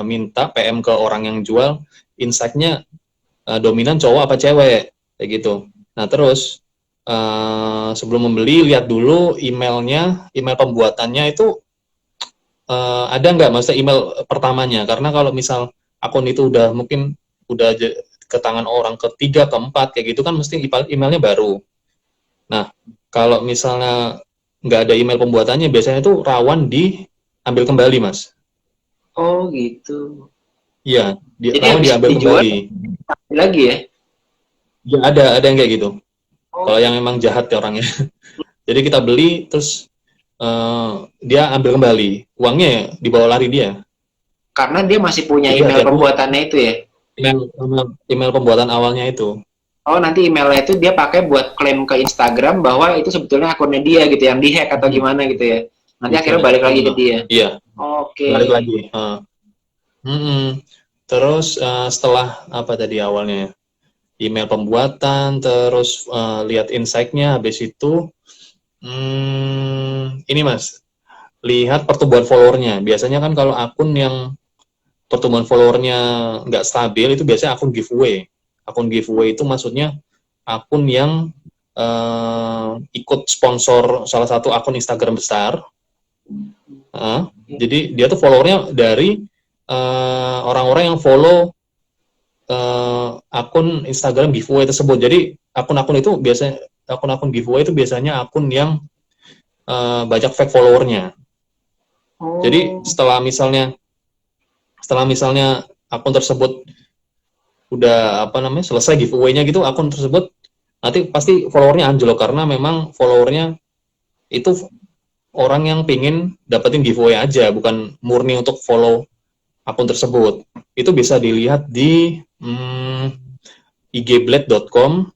minta PM ke orang yang jual, insight-nya dominan cowok apa cewek, kayak gitu. Nah terus sebelum membeli lihat dulu emailnya, email pembuatannya itu ada nggak, maksudnya email pertamanya. Karena kalau misal akun itu udah mungkin udah ke tangan orang ketiga, keempat, kayak gitu kan mesti emailnya baru. Nah, kalau misalnya nggak ada email pembuatannya, biasanya itu rawan diambil kembali, Mas. Oh, gitu. Iya, Jadi rawan habis diambil dijual kembali. lagi ya? Ya, ada yang kayak gitu. Oh, Kalau yang memang jahat ya orangnya. Jadi kita beli, terus dia ambil kembali. Uangnya ya dibawa lari dia. karena dia masih punya Jadi email hati-hati pembuatannya itu ya? email pembuatan awalnya itu. Oh, nanti emailnya itu dia pakai buat klaim ke Instagram bahwa itu sebetulnya akunnya dia gitu, yang dihack atau gimana gitu ya. Nanti Bisa. akhirnya balik lagi ke dia. Iya, Oke. balik lagi. Terus setelah apa tadi awalnya? Email pembuatan, terus lihat insight-nya, habis itu ini Mas, lihat pertumbuhan followernya. Biasanya kan kalau akun yang pertumbuhan followernya nggak stabil, itu biasanya akun giveaway. Akun giveaway itu maksudnya akun yang ikut sponsor salah satu akun Instagram besar. Jadi dia tuh followernya dari orang-orang yang follow akun Instagram giveaway tersebut. Jadi akun-akun itu biasanya akun-akun giveaway itu biasanya akun yang banyak fake followernya. Jadi setelah misalnya akun tersebut udah selesai giveaway-nya gitu, akun tersebut nanti pasti followernya anjlok karena memang followernya itu orang yang pingin dapetin giveaway aja, bukan murni untuk follow akun tersebut. Itu bisa dilihat di igblade.com,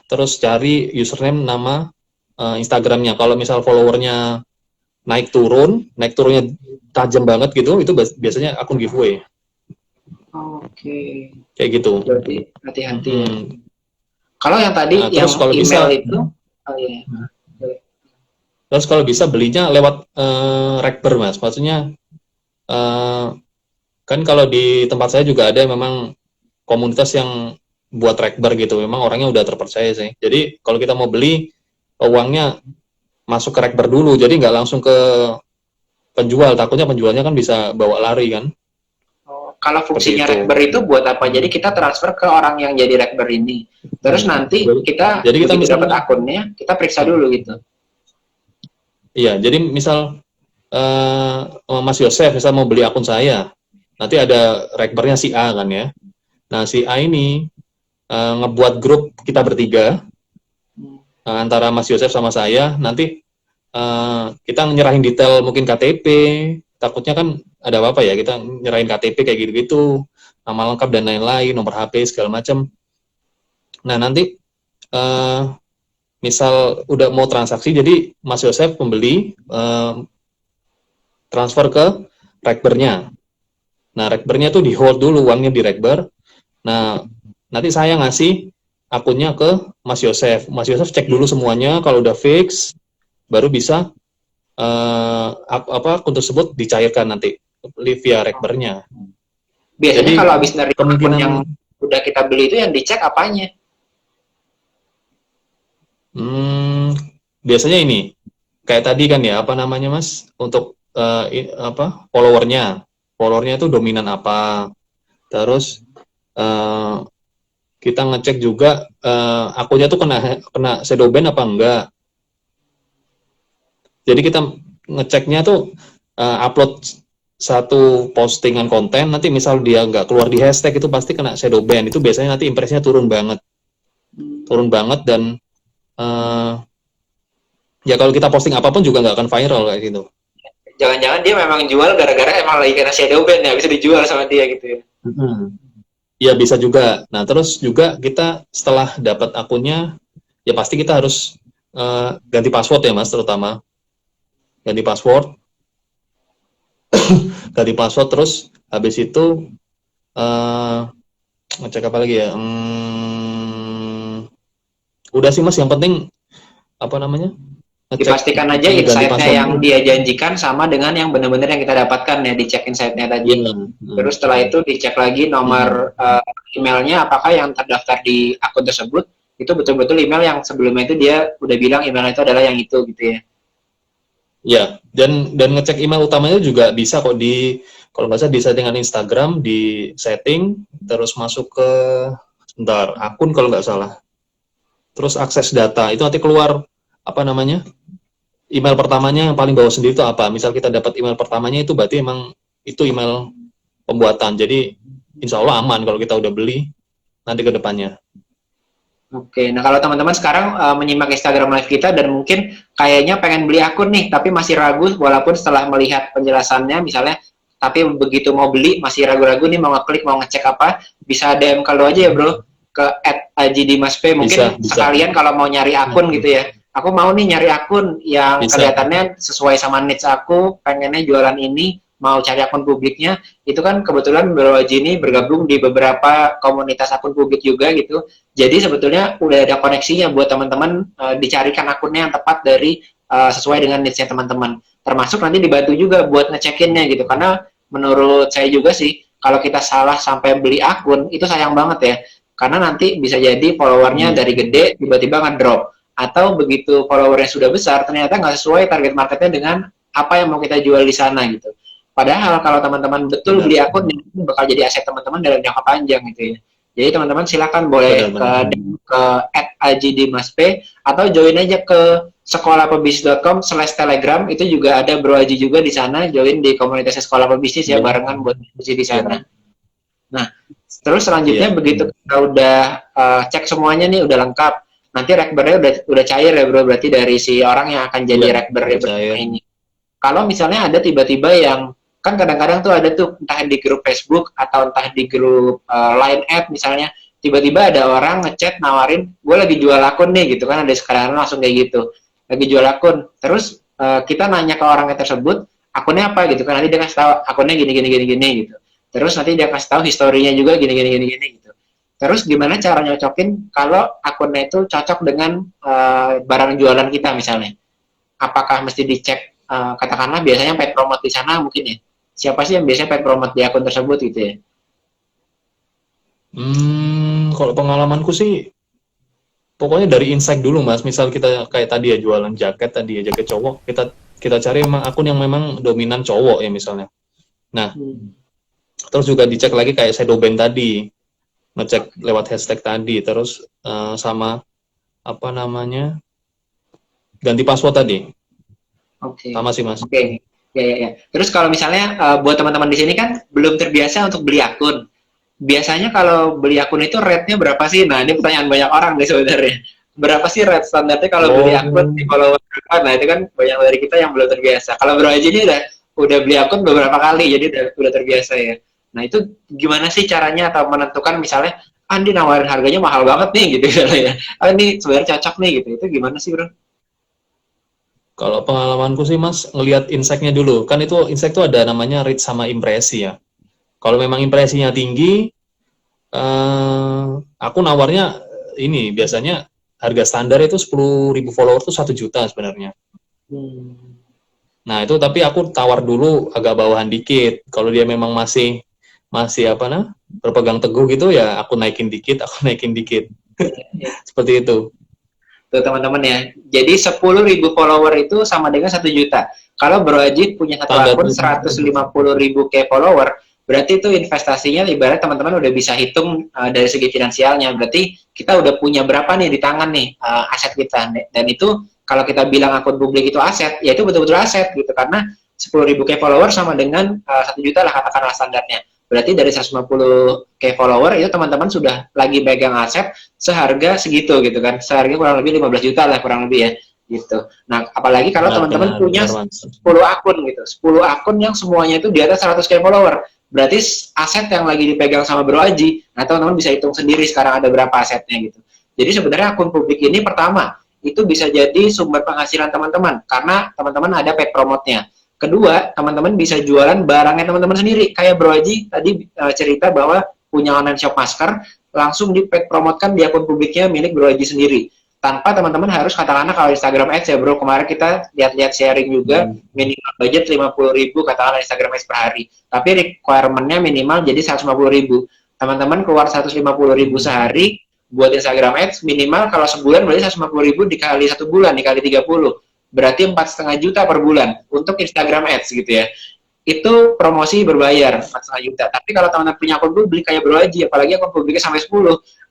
terus cari username, nama Instagramnya. Kalau misal followernya naik turunnya tajam banget gitu, itu biasanya akun giveaway. Oke. Kayak gitu. Berarti hati-hati ya. Kalau yang tadi yang kalau email bisa, itu, oh iya. Terus kalau bisa belinya lewat Rekber, Mas. Maksudnya kan kalau di tempat saya juga ada memang komunitas yang buat Rekber gitu. Memang orangnya udah terpercaya sih. Jadi kalau kita mau beli, uangnya masuk ke Rekber dulu. Jadi nggak langsung ke penjual. Takutnya penjualnya kan bisa bawa lari kan. Kalau fungsinya Rekber itu buat apa? Jadi kita transfer ke orang yang jadi Rekber ini. Terus nanti kita begitu dapat akunnya, kita periksa dulu gitu. Iya, jadi misal Mas Yosef misal mau beli akun saya, nanti ada rekbernya si A kan ya. Nah si A ini ngebuat grup kita bertiga, antara Mas Yosef sama saya, nanti kita nyerahin detail mungkin KTP, takutnya kan ada apa-apa ya, kita nyerahin KTP kayak gitu-gitu, nama lengkap dan lain-lain, nomor HP segala macam. Nah nanti misal udah mau transaksi, jadi Mas Yosef pembeli transfer ke rekbernya. Nah rekbernya tuh di hold dulu uangnya di rekber. Nah nanti saya ngasih akunnya ke Mas Yosef. Mas Yosef cek dulu semuanya, kalau udah fix baru bisa akun tersebut dicairkan nanti via rekbernya. Biasanya Jadi kalau habis dari akun kemungkinan yang udah kita beli itu yang dicek apanya? biasanya ini kayak tadi kan ya, apa namanya Mas, untuk followernya itu dominan apa, terus kita ngecek juga akunnya tuh kena shadow ban apa enggak. Jadi kita ngeceknya tuh upload satu postingan konten, nanti misal dia nggak keluar di hashtag itu pasti kena shadow ban. Itu biasanya nanti impresinya turun banget dan ya kalau kita posting apapun juga nggak akan viral kayak gitu. Jangan-jangan dia memang jual gara-gara emang lagi kena shadow ban ya, bisa dijual sama dia gitu ya. Ya bisa juga. Nah terus juga kita setelah dapat akunnya, ya pasti kita harus ganti password ya Mas, terutama ganti password terus habis itu ngecek apa lagi ya, udah sih Mas, yang penting apa namanya, ngecek Dipastikan aja ganti insight-nya password yang dia janjikan sama dengan yang benar-benar yang kita dapatkan ya, dicek insight-nya tadi. Terus setelah itu dicek lagi nomor emailnya, apakah yang terdaftar di akun tersebut itu betul-betul email yang sebelumnya itu dia udah bilang email itu adalah yang itu gitu ya. Ya, dan ngecek email utamanya juga bisa kok kalau nggak salah di settingan Instagram, di setting, terus masuk ke akun kalau nggak salah. Terus akses data, itu nanti keluar apa namanya, email pertamanya yang paling bawah sendiri itu apa. Misal kita dapat email pertamanya itu berarti emang itu email pembuatan. Jadi insya Allah aman kalau kita udah beli nanti ke depannya. Oke, nah kalau teman-teman sekarang menyimak Instagram Live kita dan mungkin kayaknya pengen beli akun nih, tapi masih ragu walaupun setelah melihat penjelasannya misalnya, tapi begitu mau beli masih ragu-ragu nih mau ngeklik, mau ngecek apa, bisa DM kalau aja ya bro, ke @ajdimasp, mungkin Bisa. sekalian kalau mau nyari akun gitu ya. Aku mau nih nyari akun yang kelihatannya sesuai sama niche aku, pengennya jualan ini, mau cari akun publiknya, itu kan kebetulan Bro Haji ini bergabung di beberapa komunitas akun publik juga gitu. Jadi sebetulnya udah ada koneksinya buat teman-teman dicarikan akunnya yang tepat dari sesuai dengan niche-nya teman-teman. Termasuk nanti dibantu juga buat ngecekinnya gitu. Karena menurut saya juga sih, kalau kita salah sampai beli akun, itu sayang banget ya. Karena nanti bisa jadi followernya dari gede, tiba-tiba ngedrop. Atau begitu followernya sudah besar, ternyata nggak sesuai target marketnya dengan apa yang mau kita jual di sana gitu. Padahal kalau teman-teman betul beli akun, itu bakal jadi aset teman-teman dalam jangka panjang gitu ya. Jadi teman-teman silakan boleh ke @ajdimasp atau join aja ke sekolahpebisnis.com/telegram, itu juga ada Bro Haji juga di sana, join di komunitas sekolah pebisnis ya, barengan buat diskusi di sana. Nah, terus selanjutnya begitu kita udah cek semuanya nih, udah lengkap, nanti rekbernya udah cair ya bro, berarti dari si orang yang akan jadi rekber ini. Kalau misalnya ada tiba-tiba yang kan kadang-kadang tuh ada tuh entah di grup Facebook atau entah di grup Line app misalnya, tiba-tiba ada orang ngechat nawarin gue lagi jual akun nih gitu kan, ada sekarang langsung kayak gitu, lagi jual akun, terus kita nanya ke orangnya tersebut akunnya apa gitu kan, nanti dia kasih tahu akunnya gini gitu, terus nanti dia kasih tahu historinya juga gini gitu. Terus gimana cara nyocokin kalau akunnya itu cocok dengan barang jualan kita misalnya? Apakah mesti dicek katakanlah biasanya paid promote di sana mungkin ya? Siapa sih yang biasanya paid promote di akun tersebut gitu ya? Kalau pengalamanku sih pokoknya dari insight dulu Mas. Misal kita kayak tadi ya jualan jaket tadi ya, jaket cowok, kita cari memang akun yang memang dominan cowok ya misalnya. Nah, terus juga dicek lagi kayak shadow ban tadi, ngecek lewat hashtag tadi, terus sama apa namanya, ganti password tadi. Sama sih Mas. Oke. Ya. Terus kalau misalnya buat teman-teman di sini kan belum terbiasa untuk beli akun. Biasanya kalau beli akun itu rate-nya berapa sih? Nah, ini pertanyaan banyak orang nih sebenarnya. Berapa sih rate standarnya kalau beli akun di Oh, follower berapa? Nah, itu kan banyak dari kita yang belum terbiasa. Kalau Bro Haji ini udah beli akun beberapa kali, jadi udah terbiasa ya. Nah, itu gimana sih caranya atau menentukan misalnya, Andi nawarin harganya mahal banget nih gitu ya. Ini sebenarnya cocok nih gitu. Itu gimana sih, Bro? kalau pengalamanku sih Mas, ngelihat insight-nya dulu. Kan itu insight itu ada namanya reach sama impresi ya. Kalau memang impresinya tinggi, aku nawarnya ini biasanya harga standar itu 10.000 follower itu 1 juta sebenarnya. Hmm. Nah itu tapi aku tawar dulu agak bawahan dikit. Kalau dia memang masih masih apa nah berpegang teguh gitu ya aku naikin dikit, aku naikin dikit. Ya. Seperti itu. Tuh teman-teman ya. Jadi 10.000 follower itu sama dengan 1 juta. Kalau Bro Ajit punya satu Standar. akun 150.000 k follower, berarti itu investasinya ibarat teman-teman udah bisa hitung dari segi finansialnya. Berarti kita udah punya berapa nih di tangan nih aset kita. Dan itu kalau kita bilang akun publik itu aset, ya itu betul-betul aset gitu. Karena 10.000 k follower sama dengan 1 juta lah katakanlah standarnya. Berarti dari 150 k follower itu teman-teman sudah lagi pegang aset seharga segitu gitu kan, seharga kurang lebih 15 juta lah kurang lebih ya gitu. Nah apalagi kalau teman-teman punya Benar, Mas. 10 akun gitu, 10 akun yang semuanya itu di atas 100 k follower, berarti aset yang lagi dipegang sama Bro Aji. Nah teman-teman bisa hitung sendiri sekarang ada berapa asetnya gitu. Jadi sebenarnya akun publik ini pertama itu bisa jadi sumber penghasilan teman-teman karena teman-teman ada paid promote-nya. Kedua, teman-teman bisa jualan barangnya teman-teman sendiri. Kayak Bro Aji tadi cerita bahwa punya online shop masker, langsung di paid promotekan di akun publiknya milik Bro Aji sendiri. Tanpa teman-teman harus katakanlah kalau Instagram Ads ya Bro, kemarin kita lihat-lihat sharing juga, minimal budget 50.000 katakanlah Instagram Ads per hari. Tapi requirement-nya minimal jadi 150.000. Teman-teman keluar 150.000 sehari buat Instagram Ads, minimal kalau sebulan berarti 150.000 dikali 1 bulan, dikali 30. Berarti 4,5 juta per bulan untuk Instagram Ads gitu ya. Itu promosi berbayar 4,5 juta. Tapi kalau teman-teman punya akun publik kayak Bro Aji, apalagi akun publiknya sampai 10,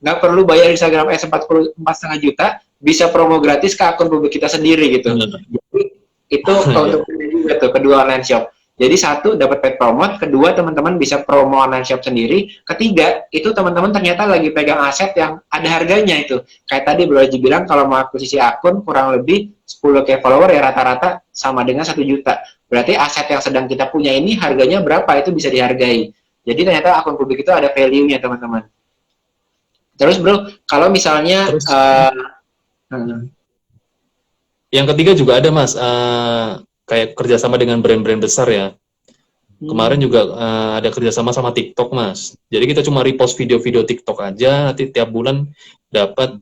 nggak perlu bayar Instagram Ads 4,5 juta, bisa promo gratis ke akun publik kita sendiri gitu. Jadi itu untuk juga tuh kedua online shop. Jadi satu dapat paid promote, kedua teman-teman bisa promo online shop sendiri, ketiga itu teman-teman ternyata lagi pegang aset yang ada harganya itu. Kayak tadi Bro Haji bilang kalau mau akuisisi akun kurang lebih 10 k follower ya rata-rata sama dengan 1 juta. Berarti aset yang sedang kita punya ini harganya berapa itu bisa dihargai. Jadi ternyata akun publik itu ada value-nya teman-teman. Terus Bro, kalau misalnya Terus yang ketiga juga ada Mas, kayak kerjasama dengan brand-brand besar ya. Kemarin juga ada kerjasama sama TikTok Mas. Jadi kita cuma repost video-video TikTok aja, nanti tiap bulan dapat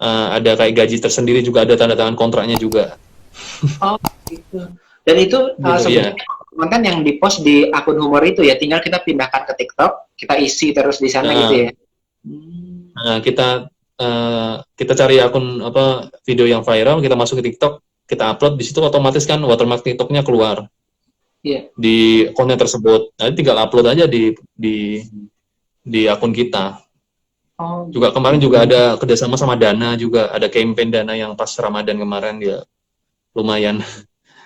ada kayak gaji tersendiri juga, ada tanda tangan kontraknya juga. Oh gitu. Dan itu Gitu, sebenarnya konten yang dipost di akun humor itu ya, tinggal kita pindahkan ke TikTok, kita isi terus di sana gitu ya. Nah, kita cari akun apa video yang viral, kita masuk ke TikTok, kita upload di situ otomatis kan watermark TikToknya keluar di konten tersebut. Nanti tinggal upload aja di akun kita. Juga kemarin juga ada kerjasama sama Dana juga, ada campaign Dana yang pas Ramadan kemarin ya lumayan.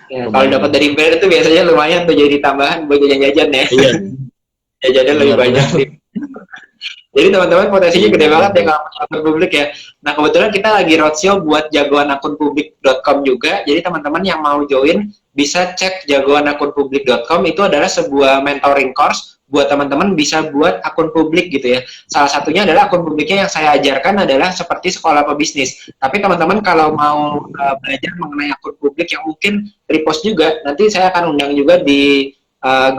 Ya, kalau dapat dari brand itu biasanya lumayan tuh jadi tambahan buat jajan-jajan ya. Iya. Jajannya lebih banyak sih. Jadi teman-teman potensinya gede banget ya kalau akun publik ya. Nah kebetulan kita lagi roadshow buat jagoanakunpublik.com juga. Jadi teman-teman yang mau join bisa cek jagoanakunpublik.com, itu adalah sebuah mentoring course buat teman-teman bisa buat akun publik gitu ya. Salah satunya adalah akun publiknya yang saya ajarkan adalah seperti sekolah pebisnis. Tapi teman-teman kalau mau belajar mengenai akun publik yang mungkin repost juga, nanti saya akan undang juga di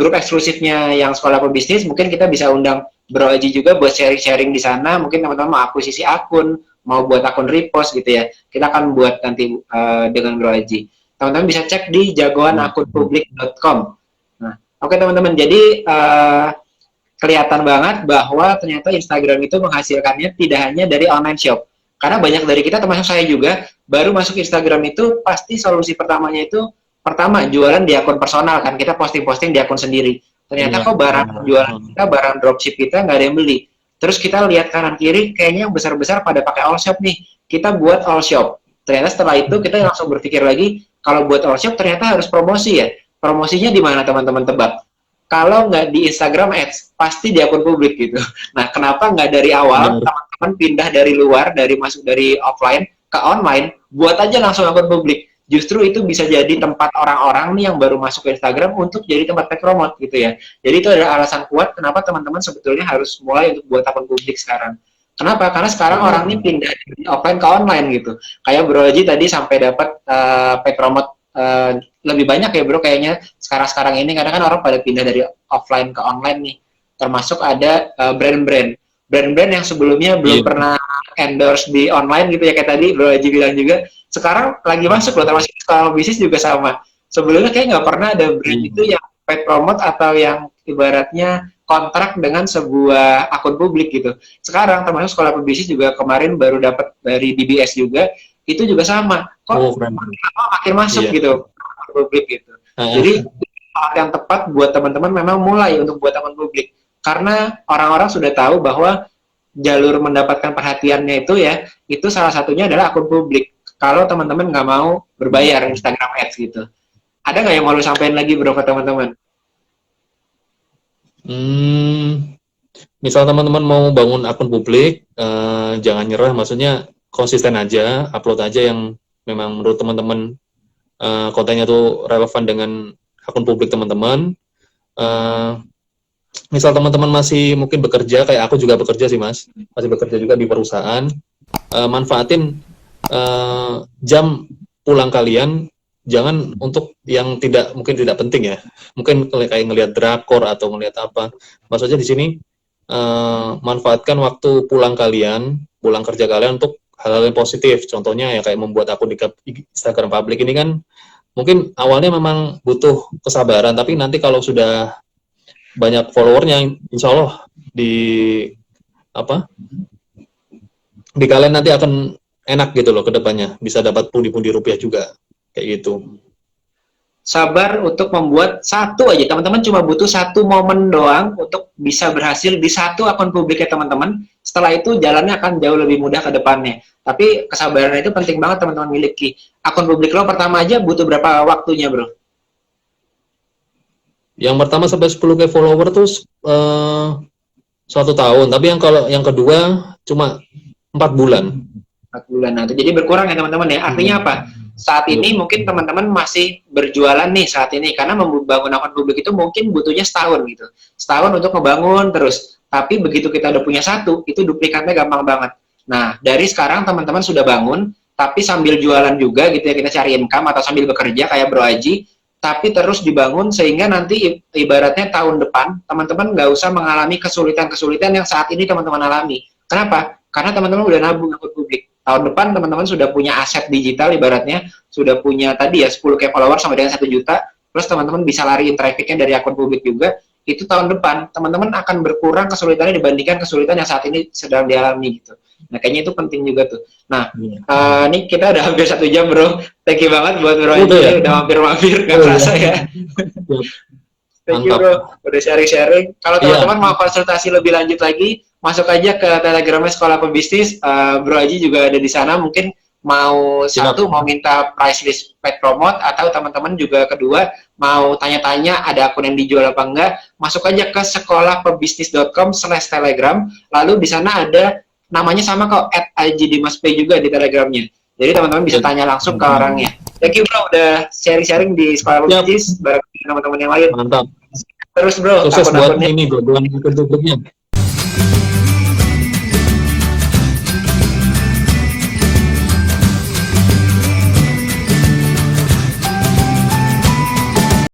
grup eksklusifnya yang sekolah pebisnis. Mungkin kita bisa undang Bro Aji juga buat sharing-sharing di sana. Mungkin teman-teman mau akuisisi akun, mau buat akun repost gitu ya. Kita akan buat nanti dengan Bro Aji. Teman-teman bisa cek di jagoanakunpublik.com. Nah, oke teman-teman. Jadi kelihatan banget bahwa ternyata Instagram itu menghasilkannya tidak hanya dari online shop. Karena banyak dari kita, termasuk saya juga, baru masuk Instagram itu pasti solusi pertamanya itu pertama jualan di akun personal kan. Kita posting-posting di akun sendiri. Ternyata kok barang jualan kita, barang dropship kita nggak ada yang beli. Terus kita lihat kanan kiri, kayaknya yang besar-besar pada pakai all shop nih. Kita buat all shop. Ternyata setelah itu kita langsung berpikir lagi, kalau buat all shop ternyata harus promosi ya. Promosinya di mana teman-teman tebak? Kalau nggak di Instagram Ads, pasti di akun publik gitu. Nah, kenapa nggak dari awal Benar. teman-teman pindah dari luar, masuk dari offline ke online, buat aja langsung akun publik. Justru itu bisa jadi tempat orang-orang nih yang baru masuk ke Instagram untuk jadi tempat paid promote gitu ya. Jadi itu adalah alasan kuat kenapa teman-teman sebetulnya harus mulai untuk buat akun publik sekarang. Kenapa? Karena sekarang orang ini pindah dari offline ke online gitu. Kayak Bro Haji tadi sampai dapat paid promote lebih banyak ya bro kayaknya sekarang ini karena kan orang pada pindah dari offline ke online nih, termasuk ada brand-brand yang sebelumnya belum pernah endorse di online gitu ya, kayak tadi Bro Haji bilang juga sekarang lagi masuk loh, termasuk sekolah bisnis juga sama. Sebelumnya kayak nggak pernah ada brand itu yang paid promote atau yang ibaratnya kontrak dengan sebuah akun publik gitu. Sekarang termasuk sekolah bisnis juga kemarin baru dapat dari DBS juga, itu juga sama. Kok makin masuk gitu publik gitu. Jadi hal yang tepat buat teman-teman memang mulai untuk buat akun publik, karena orang-orang sudah tahu bahwa jalur mendapatkan perhatiannya itu ya, itu salah satunya adalah akun publik. Kalau teman-teman nggak mau berbayar Instagram Ads gitu. Ada nggak yang mau lu sampaikan lagi bro ke teman-teman? Misal teman-teman mau bangun akun publik, jangan nyerah, maksudnya konsisten aja, upload aja yang memang menurut teman-teman kontennya tuh relevan dengan akun publik teman-teman. Misal teman-teman masih mungkin bekerja, kayak aku juga bekerja sih mas, masih bekerja juga di perusahaan, manfaatin jam pulang kalian, jangan untuk yang mungkin tidak penting ya, mungkin kayak ngelihat drakor atau ngelihat apa. Maksudnya di sini manfaatkan waktu pulang kerja kalian untuk hal-hal yang positif. Contohnya ya kayak membuat akun di Instagram publik ini kan mungkin awalnya memang butuh kesabaran, tapi nanti kalau sudah banyak followernya, insya Allah di kalian nanti akan enak gitu loh ke depannya, bisa dapat pundi-pundi rupiah juga kayak gitu. Sabar untuk membuat satu aja, teman-teman cuma butuh satu momen doang untuk bisa berhasil di satu akun publiknya teman-teman. Setelah itu jalannya akan jauh lebih mudah ke depannya. Tapi kesabaran itu penting banget teman-teman miliki. Akun publik lo pertama aja butuh berapa waktunya bro? Yang pertama sampai 10k follower tuh 1 tahun, tapi kalau yang kedua cuma 4 bulan. 4 bulan. Nah, jadi berkurang ya teman-teman ya. Artinya apa? Saat ini mungkin teman-teman masih berjualan nih saat ini, karena membangun akun publik itu mungkin butuhnya setahun gitu. Setahun untuk ngebangun terus. Tapi begitu kita udah punya satu, itu duplikatnya gampang banget. Nah, dari sekarang teman-teman sudah bangun, tapi sambil jualan juga gitu ya, kita cari income atau sambil bekerja kayak Bro Haji, tapi terus dibangun sehingga nanti ibaratnya tahun depan teman-teman nggak usah mengalami kesulitan-kesulitan yang saat ini teman-teman alami. Kenapa? Karena teman-teman udah nabung akun publik. Tahun depan teman-teman sudah punya aset digital, ibaratnya sudah punya tadi ya 10k follower sampai dengan 1 juta, plus teman-teman bisa lariin trafficnya dari akun publik juga. Itu tahun depan teman-teman akan berkurang kesulitannya dibandingkan kesulitan yang saat ini sedang dialami gitu. Nah kayaknya itu penting juga tuh. Nah ini kita udah hampir 1 jam bro. Thank you banget buat bro ini ya? Udah mampir-mampir, nggak kerasa ya. Thank you bro, udah sharing-sharing. Kalau teman-teman mau konsultasi lebih lanjut lagi, masuk aja ke Telegramnya Sekolah Pebisnis. Bro Haji juga ada di sana. Mungkin mau satu mau minta price list paid promote, atau teman-teman juga kedua mau tanya-tanya ada akun yang dijual apa enggak, masuk aja ke sekolahpebisnis.com/telegram. Lalu di sana ada namanya sama kok, @hajidimaspay juga di Telegramnya. Jadi teman-teman bisa tanya langsung ke orangnya. Thank you bro udah sharing-sharing di Sekolah Pebisnis bareng teman-teman yang lain. Mantap. Terus bro, sukses buat ini bro, buat akun publiknya.